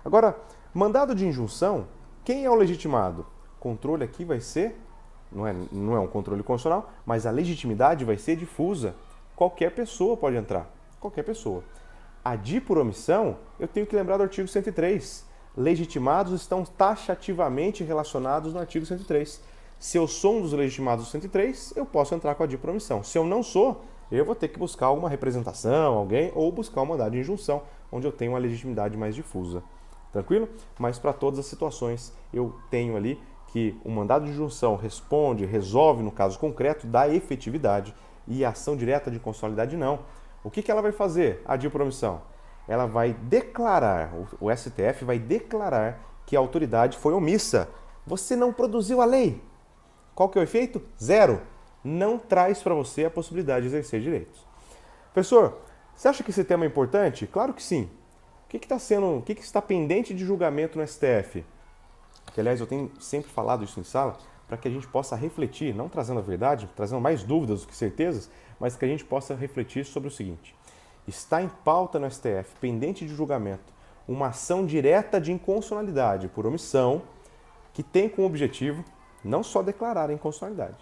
Agora, mandado de injunção, quem é o legitimado? O controle aqui vai ser, não é um controle constitucional, mas a legitimidade vai ser difusa. Qualquer pessoa pode entrar, qualquer pessoa. Adi por omissão, eu tenho que lembrar do artigo 103. Legitimados estão taxativamente relacionados no artigo 103. Se eu sou um dos legitimados do 103, eu posso entrar com a adi por omissão. Se eu não sou, eu vou ter que buscar alguma representação, alguém, ou buscar um mandado de injunção, onde eu tenho uma legitimidade mais difusa. Tranquilo? Mas para todas as situações, eu tenho ali que o mandado de injunção resolve no caso concreto, dá efetividade, e a ação direta de inconstitucionalidade não. O que ela vai fazer, a adi por omissão? Ela vai declarar, o STF vai declarar que a autoridade foi omissa. Você não produziu a lei. Qual que é o efeito? Zero. Não traz para você a possibilidade de exercer direitos. Professor, você acha que esse tema é importante? Claro que sim. O que está pendente de julgamento no STF? Que, aliás, eu tenho sempre falado isso em sala, para que a gente possa refletir, não trazendo a verdade, trazendo mais dúvidas do que certezas, mas que a gente possa refletir sobre o seguinte. Está em pauta no STF, pendente de julgamento, uma ação direta de inconstitucionalidade por omissão, que tem como objetivo não só declarar a inconstitucionalidade.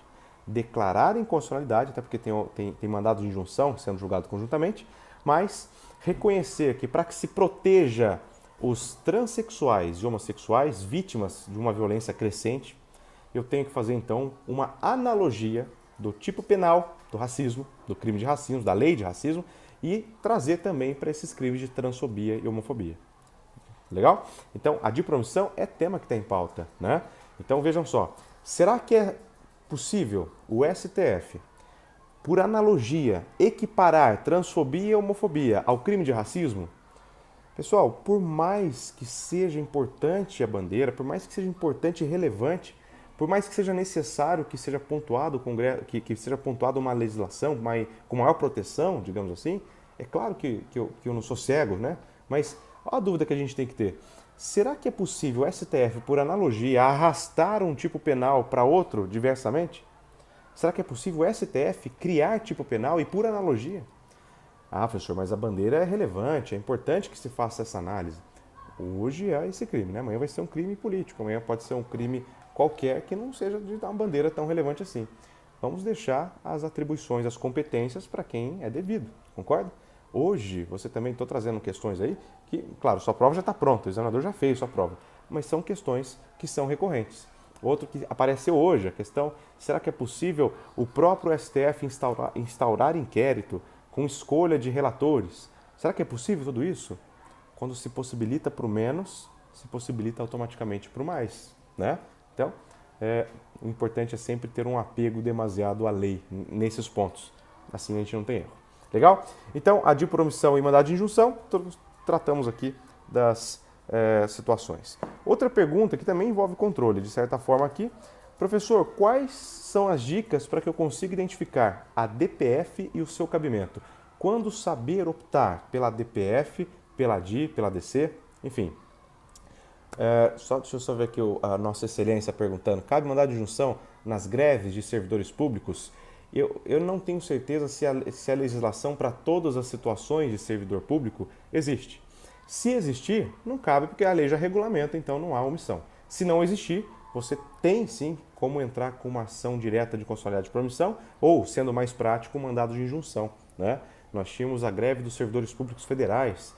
Declarar a inconstitucionalidade, até porque tem mandado de injunção sendo julgado conjuntamente, mas reconhecer que para que se proteja os transexuais e homossexuais vítimas de uma violência crescente, eu tenho que fazer então uma analogia do tipo penal do racismo, do crime de racismo, da lei de racismo, e trazer também para esses crimes de transfobia e homofobia. Legal? Então, a adi por omissão é tema que está em pauta, né? Então, vejam só. Será que é possível o STF, por analogia, equiparar transfobia e homofobia ao crime de racismo? Pessoal, por mais que seja importante a bandeira, por mais que seja importante e relevante, por mais que seja necessário que seja pontuado que seja pontuada uma legislação com maior proteção, digamos assim, é claro que eu não sou cego, né? Mas olha a dúvida que a gente tem que ter. Será que é possível o STF, por analogia, arrastar um tipo penal para outro diversamente? Será que é possível o STF criar tipo penal e por analogia? Ah, professor, mas a bandeira é relevante, é importante que se faça essa análise. Hoje é esse crime, né? Amanhã vai ser um crime político, amanhã pode ser um crime qualquer que não seja de uma bandeira tão relevante assim. Vamos deixar as atribuições, as competências para quem é devido, concorda? Hoje, você também estou trazendo questões aí que, claro, sua prova já está pronta, o examinador já fez sua prova, mas são questões que são recorrentes. Outro que apareceu hoje, a questão, será que é possível o próprio STF instaurar inquérito com escolha de relatores? Será que é possível tudo isso? Quando se possibilita para o menos, se possibilita automaticamente para o mais, né? Então, o importante é sempre ter um apego demasiado à lei nesses pontos. Assim a gente não tem erro. Legal? Então, ADI por omissão e mandado de injunção, tratamos aqui das situações. Outra pergunta que também envolve controle, de certa forma aqui. Professor, quais são as dicas para que eu consiga identificar a DPF e o seu cabimento? Quando saber optar pela DPF, pela ADI, pela ADC, enfim. Deixa eu só ver aqui a nossa excelência perguntando. Cabe mandado de injunção nas greves de servidores públicos? Eu não tenho certeza se a legislação para todas as situações de servidor público existe. Se existir, não cabe porque a lei já regulamenta, então não há omissão. Se não existir, você tem sim como entrar com uma ação direta de constitucionalidade por omissão ou, sendo mais prático, um mandado de injunção, né? Nós tínhamos a greve dos servidores públicos federais,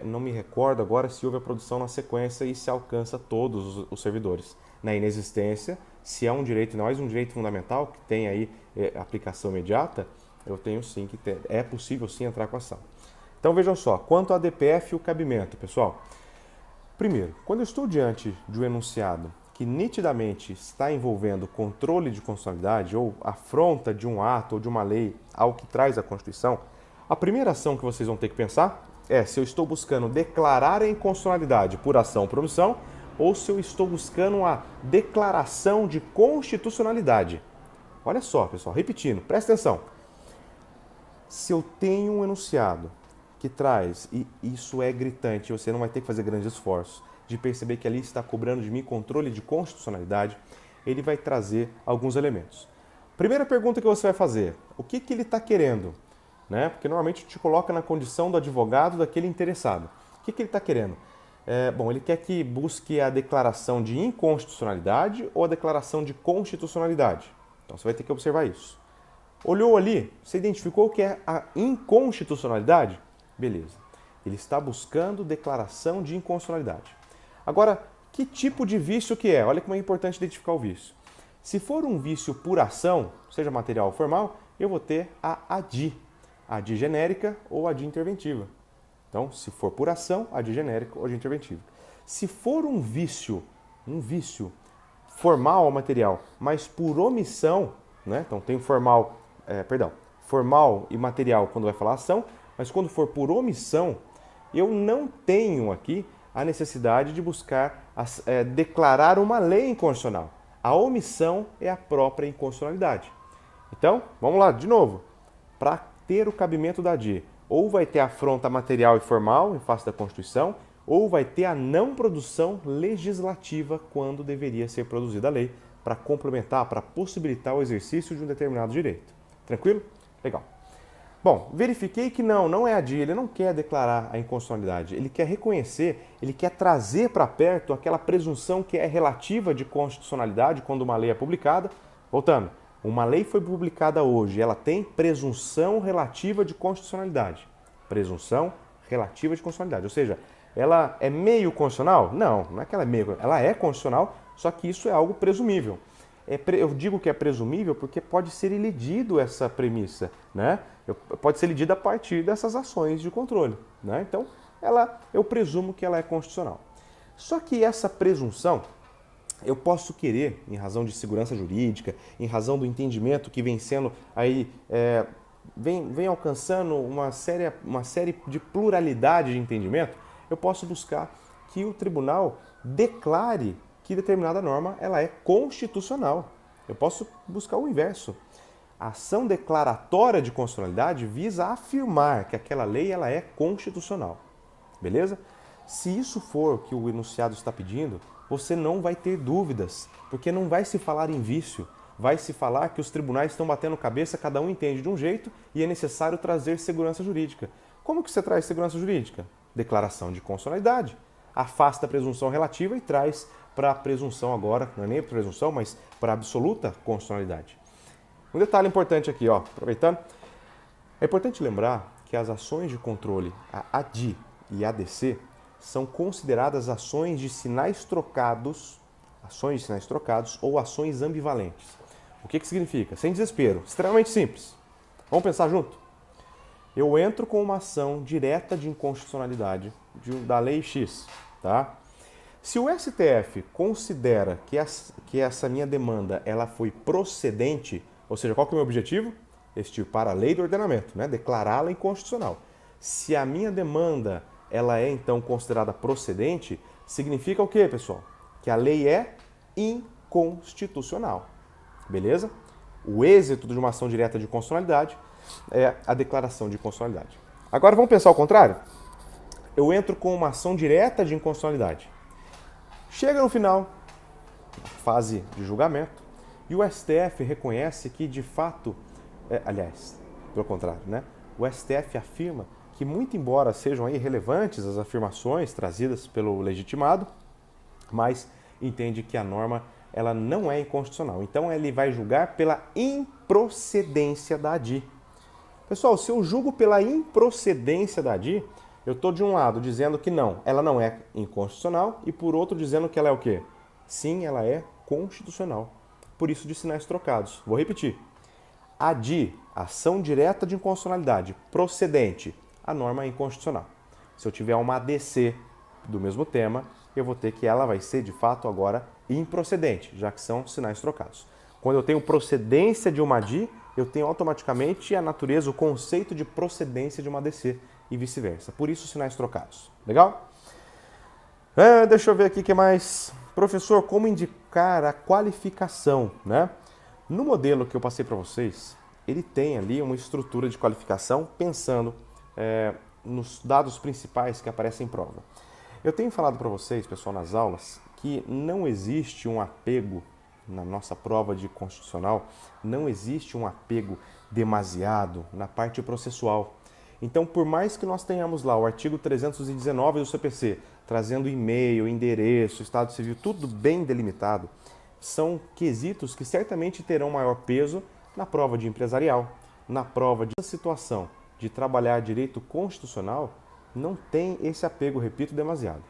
não me recordo agora se houve a produção na sequência e se alcança todos os servidores. Na inexistência, se é um direito, não é um direito fundamental que tem aí aplicação imediata, eu tenho sim que é possível sim entrar com a ação. Então vejam só, quanto à DPF e o cabimento, pessoal. Primeiro, quando eu estou diante de um enunciado que nitidamente está envolvendo controle de constitucionalidade ou afronta de um ato ou de uma lei ao que traz a Constituição, a primeira ação que vocês vão ter que pensar é se eu estou buscando declarar a inconstitucionalidade por ação ou por omissão ou se eu estou buscando a declaração de constitucionalidade. Olha só, pessoal, repetindo, presta atenção. Se eu tenho um enunciado que traz, e isso é gritante, você não vai ter que fazer grandes esforços, de perceber que ali está cobrando de mim controle de constitucionalidade, ele vai trazer alguns elementos. Primeira pergunta que você vai fazer, o que ele está querendo? Né? Porque normalmente te coloca na condição do advogado daquele interessado. O que ele está querendo? Ele quer que busque a declaração de inconstitucionalidade ou a declaração de constitucionalidade. Então você vai ter que observar isso. Olhou ali, você identificou o que é a inconstitucionalidade? Beleza. Ele está buscando declaração de inconstitucionalidade. Agora, que tipo de vício que é? Olha como é importante identificar o vício. Se for um vício por ação, seja material ou formal, eu vou ter a ADI. ADI genérica ou ADI interventiva. Então, se for por ação, ADI genérica ou ADI interventiva. Se for um vício formal ou material, mas por omissão, né? Então tem formal e material quando vai falar ação, mas quando for por omissão, eu não tenho aqui a necessidade de buscar declarar uma lei inconstitucional. A omissão é a própria inconstitucionalidade. Então, vamos lá, de novo. Para ter o cabimento da ADI, ou vai ter afronta material e formal em face da Constituição, ou vai ter a não produção legislativa quando deveria ser produzida a lei, para complementar, para possibilitar o exercício de um determinado direito. Tranquilo? Legal. Bom, verifiquei que não é ADI, ele não quer declarar a inconstitucionalidade, ele quer reconhecer, ele quer trazer para perto aquela presunção que é relativa de constitucionalidade quando uma lei é publicada. Voltando, uma lei foi publicada hoje, ela tem presunção relativa de constitucionalidade. Presunção relativa de constitucionalidade, ou seja, ela é meio constitucional? Não é que ela é meio, ela é constitucional, só que isso é algo presumível. Eu digo que é presumível porque pode ser elidido essa premissa, né? Pode ser elidida a partir dessas ações de controle, né? Então, eu presumo que ela é constitucional. Só que essa presunção, eu posso querer, em razão de segurança jurídica, em razão do entendimento que vem sendo aí, vem alcançando uma série de pluralidade de entendimento, eu posso buscar que o tribunal declare que determinada norma ela é constitucional. Eu posso buscar o inverso. A ação declaratória de constitucionalidade visa afirmar que aquela lei ela é constitucional. Beleza? Se isso for o que o enunciado está pedindo, você não vai ter dúvidas, porque não vai se falar em vício, vai se falar que os tribunais estão batendo cabeça, cada um entende de um jeito e é necessário trazer segurança jurídica. Como que você traz segurança jurídica? Declaração de constitucionalidade. Afasta a presunção relativa e traz para a presunção agora, não é nem presunção, mas para a absoluta constitucionalidade. Um detalhe importante aqui, aproveitando, é importante lembrar que as ações de controle, a ADI e a ADC, são consideradas ações de sinais trocados ou ações ambivalentes. O que significa? Sem desespero, extremamente simples. Vamos pensar junto? Eu entro com uma ação direta de inconstitucionalidade da lei X, tá? Se o STF considera que essa minha demanda ela foi procedente, ou seja, qual que é o meu objetivo? Extirpar a lei do ordenamento, né? Declará-la inconstitucional. Se a minha demanda ela é então considerada procedente, significa o quê, pessoal? Que a lei é inconstitucional. Beleza? O êxito de uma ação direta de constitucionalidade é a declaração de inconstitucionalidade. Agora vamos pensar ao contrário? Eu entro com uma ação direta de inconstitucionalidade. Chega no final, fase de julgamento, e o STF reconhece que, de fato, aliás, pelo contrário, né? O STF afirma que, muito embora sejam aí relevantes as afirmações trazidas pelo legitimado, mas entende que a norma ela não é inconstitucional. Então, ele vai julgar pela improcedência da ADI. Pessoal, se eu julgo pela improcedência da ADI, eu estou de um lado dizendo que não, ela não é inconstitucional, e por outro dizendo que ela é o quê? Sim, ela é constitucional. Por isso de sinais trocados. Vou repetir. ADI, ação direta de inconstitucionalidade, procedente, a norma é inconstitucional. Se eu tiver uma ADC do mesmo tema, eu vou ter que ela vai ser, de fato, agora improcedente, já que são sinais trocados. Quando eu tenho procedência de uma ADI, eu tenho automaticamente a natureza, o conceito de procedência de uma ADC e vice-versa. Por isso, sinais trocados. Legal? Deixa eu ver aqui o que mais. Professor, como indicar a qualificação, né? No modelo que eu passei para vocês, ele tem ali uma estrutura de qualificação pensando nos dados principais que aparecem em prova. Eu tenho falado para vocês, pessoal, nas aulas, que não existe um apego na nossa prova de constitucional, não existe um apego demasiado na parte processual. Então, por mais que nós tenhamos lá o artigo 319 do CPC, trazendo e-mail, endereço, estado civil, tudo bem delimitado, são quesitos que certamente terão maior peso na prova de empresarial, na prova de situação de trabalhar direito constitucional, não tem esse apego, repito, demasiado.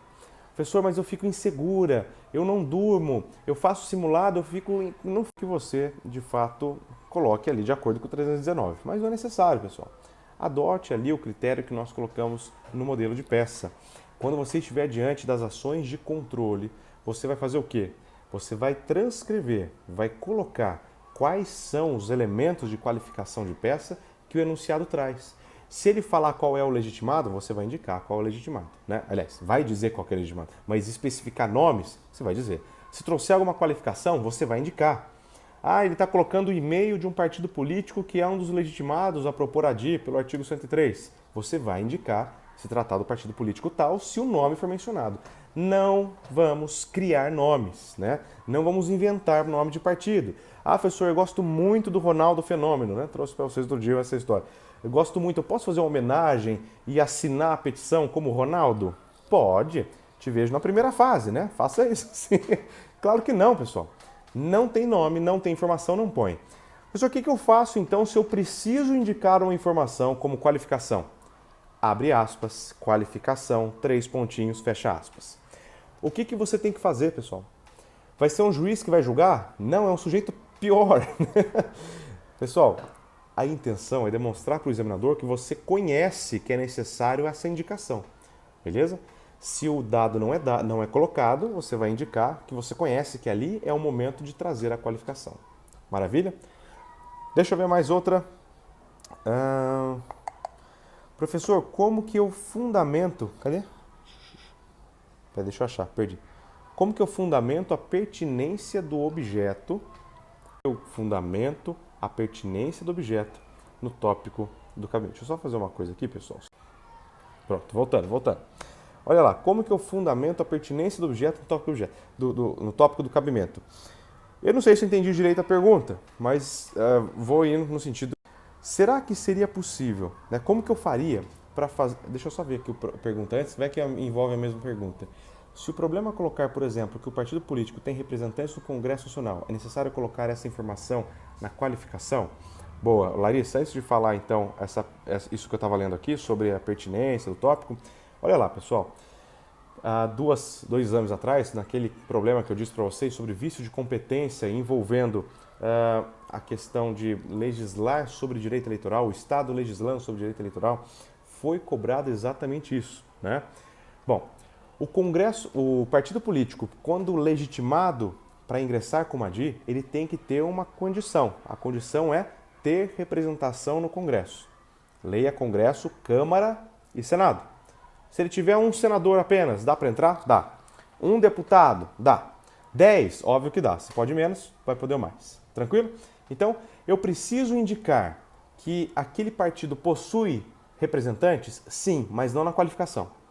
Professor, mas eu fico insegura, eu não durmo, eu faço simulado, eu fico... Não que você, de fato, coloque ali de acordo com o 319, mas não é necessário, pessoal. Adote ali o critério que nós colocamos no modelo de peça. Quando você estiver diante das ações de controle, você vai fazer o quê? Você vai transcrever, vai colocar quais são os elementos de qualificação de peça que o enunciado traz. Se ele falar qual é o legitimado, você vai indicar qual é o legitimado, né? Aliás, vai dizer qual é o legitimado, mas especificar nomes, você vai dizer. Se trouxer alguma qualificação, você vai indicar. Ah, ele está colocando o e-mail de um partido político que é um dos legitimados a propor ADI pelo artigo 103. Você vai indicar se tratar do partido político tal, se o nome for mencionado. Não vamos criar nomes, né? Não vamos inventar nome de partido. Ah, professor, eu gosto muito do Ronaldo Fenômeno, né? Trouxe para vocês outro dia essa história. Eu gosto muito, eu posso fazer uma homenagem e assinar a petição como Ronaldo? Pode. Te vejo na primeira fase, né? Faça isso. Sim. Claro que não, pessoal. Não tem nome, não tem informação, não põe. Professor, o que eu faço então se eu preciso indicar uma informação como qualificação? Abre aspas, qualificação, 3 pontinhos, fecha aspas. O que você tem que fazer, pessoal? Vai ser um juiz que vai julgar? Não, é um sujeito pior. Pessoal, a intenção é demonstrar para o examinador que você conhece que é necessário essa indicação. Beleza? Se o dado não é colocado, você vai indicar que você conhece que ali é o momento de trazer a qualificação. Maravilha? Deixa eu ver mais outra. Professor, como que eu fundamento... Cadê? Deixa eu achar, perdi. Como que eu fundamento a pertinência do objeto? Eu fundamento a pertinência do objeto no tópico do cabimento. Deixa eu só fazer uma coisa aqui, pessoal. Pronto, voltando. Olha lá, como que eu fundamento a pertinência do objeto no tópico do objeto, no tópico do cabimento? Eu não sei se eu entendi direito a pergunta, mas vou indo no sentido... Será que seria possível, né? Como que eu faria para fazer... Deixa eu só ver aqui a pergunta antes, vai que envolve a mesma pergunta. Se o problema é colocar, por exemplo, que o partido político tem representantes no Congresso Nacional, é necessário colocar essa informação na qualificação? Boa, Larissa, antes de falar então isso que eu estava lendo aqui sobre a pertinência do tópico, olha lá, pessoal. Há 2 anos atrás, naquele problema que eu disse para vocês sobre vício de competência envolvendo a questão de legislar sobre direito eleitoral, o Estado legislando sobre direito eleitoral, foi cobrado exatamente isso, né? Bom, O Congresso, o partido político, quando legitimado para ingressar como ADI, ele tem que ter uma condição. A condição é ter representação no Congresso. Leia Congresso, Câmara e Senado. Se ele tiver um senador apenas, dá para entrar? Dá. Um deputado? Dá. 10? Óbvio que dá. Se pode menos, vai poder mais. Tranquilo? Então, eu preciso indicar que aquele partido possui representantes? Sim, mas não na qualificação.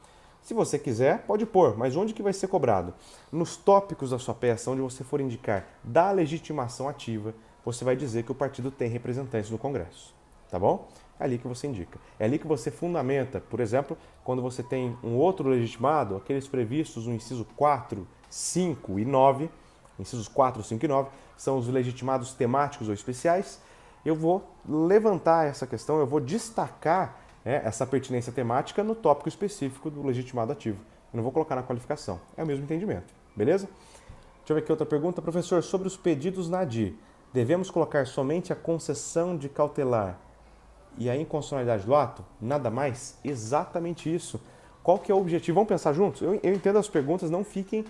Se você quiser, pode pôr, mas onde que vai ser cobrado? Nos tópicos da sua peça, onde você for indicar da legitimação ativa, você vai dizer que o partido tem representantes no Congresso. Tá bom? É ali que você indica. É ali que você fundamenta, por exemplo, quando você tem um outro legitimado, aqueles previstos no inciso 4, 5 e 9, incisos 4, 5 e 9, são os legitimados temáticos ou especiais. Eu vou levantar essa questão, eu vou destacar essa pertinência temática no tópico específico do legitimado ativo. Eu não vou colocar na qualificação. É o mesmo entendimento. Beleza? Deixa eu ver aqui outra pergunta. Professor, sobre os pedidos na ADI, devemos colocar somente a concessão de cautelar e a inconstitucionalidade do ato? Nada mais? Exatamente isso. Qual que é o objetivo? Vamos pensar juntos? Eu entendo as perguntas, não fiquem,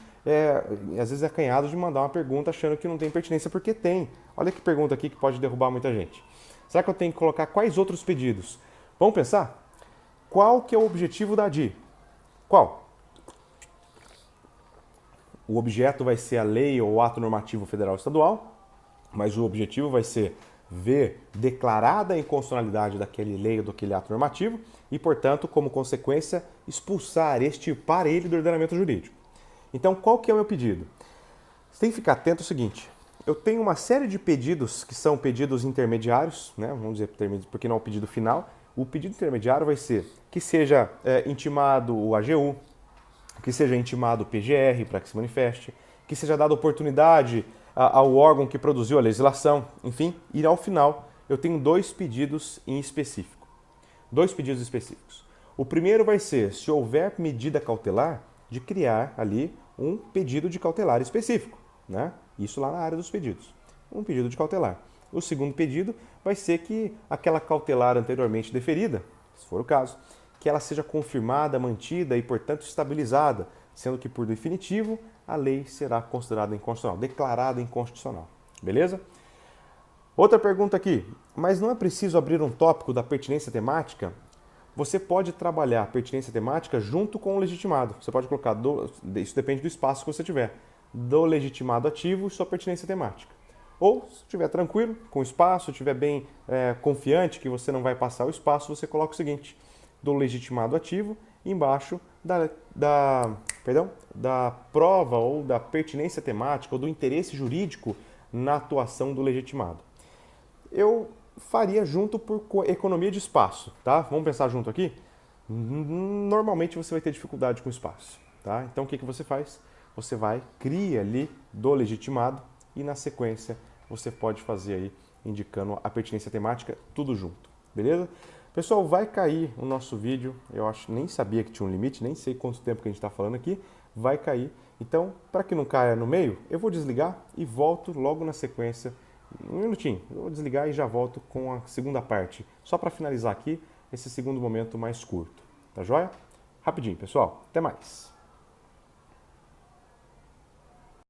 às vezes, acanhados de mandar uma pergunta achando que não tem pertinência, porque tem. Olha que pergunta aqui que pode derrubar muita gente. Será que eu tenho que colocar quais outros pedidos? Vamos pensar? Qual que é o objetivo da ADI? Qual? O objeto vai ser a lei ou o ato normativo federal ou estadual, mas o objetivo vai ser ver declarada a inconstitucionalidade daquele lei ou daquele ato normativo e, portanto, como consequência, expulsar, extirpar ele do ordenamento jurídico. Então, qual que é o meu pedido? Você tem que ficar atento ao seguinte: eu tenho uma série de pedidos que são pedidos intermediários, né? Vamos dizer, porque não é o pedido final. O pedido intermediário vai ser que seja intimado o AGU, que seja intimado o PGR para que se manifeste, que seja dada oportunidade ao órgão que produziu a legislação, enfim, e ao final eu tenho dois pedidos em específico. Dois pedidos específicos. O primeiro vai ser, se houver medida cautelar, de criar ali um pedido de cautelar específico, né? Isso lá na área dos pedidos. Um pedido de cautelar. O segundo pedido vai ser que aquela cautelar anteriormente deferida, se for o caso, que ela seja confirmada, mantida e, portanto, estabilizada, sendo que, por definitivo, a lei será considerada inconstitucional, declarada inconstitucional. Beleza? Outra pergunta aqui, mas não é preciso abrir um tópico da pertinência temática? Você pode trabalhar a pertinência temática junto com o legitimado. Você pode colocar, isso depende do espaço que você tiver, do legitimado ativo e sua pertinência temática. Ou, se estiver tranquilo, com o espaço, estiver bem confiante que você não vai passar o espaço, você coloca o seguinte: do legitimado ativo, embaixo da prova ou da pertinência temática ou do interesse jurídico na atuação do legitimado. Eu faria junto por economia de espaço, tá? Vamos pensar junto aqui? Normalmente você vai ter dificuldade com espaço, tá? Então o que você faz? Você cria ali do legitimado e na sequência você pode fazer aí indicando a pertinência temática tudo junto, beleza? Pessoal, vai cair o nosso vídeo, eu acho, nem sabia que tinha um limite, nem sei quanto tempo que a gente está falando aqui, vai cair. Então, para que não caia no meio, eu vou desligar e volto logo na sequência, um minutinho, eu vou desligar e já volto com a segunda parte, só para finalizar aqui esse segundo momento mais curto, tá joia? Rapidinho, pessoal, até mais!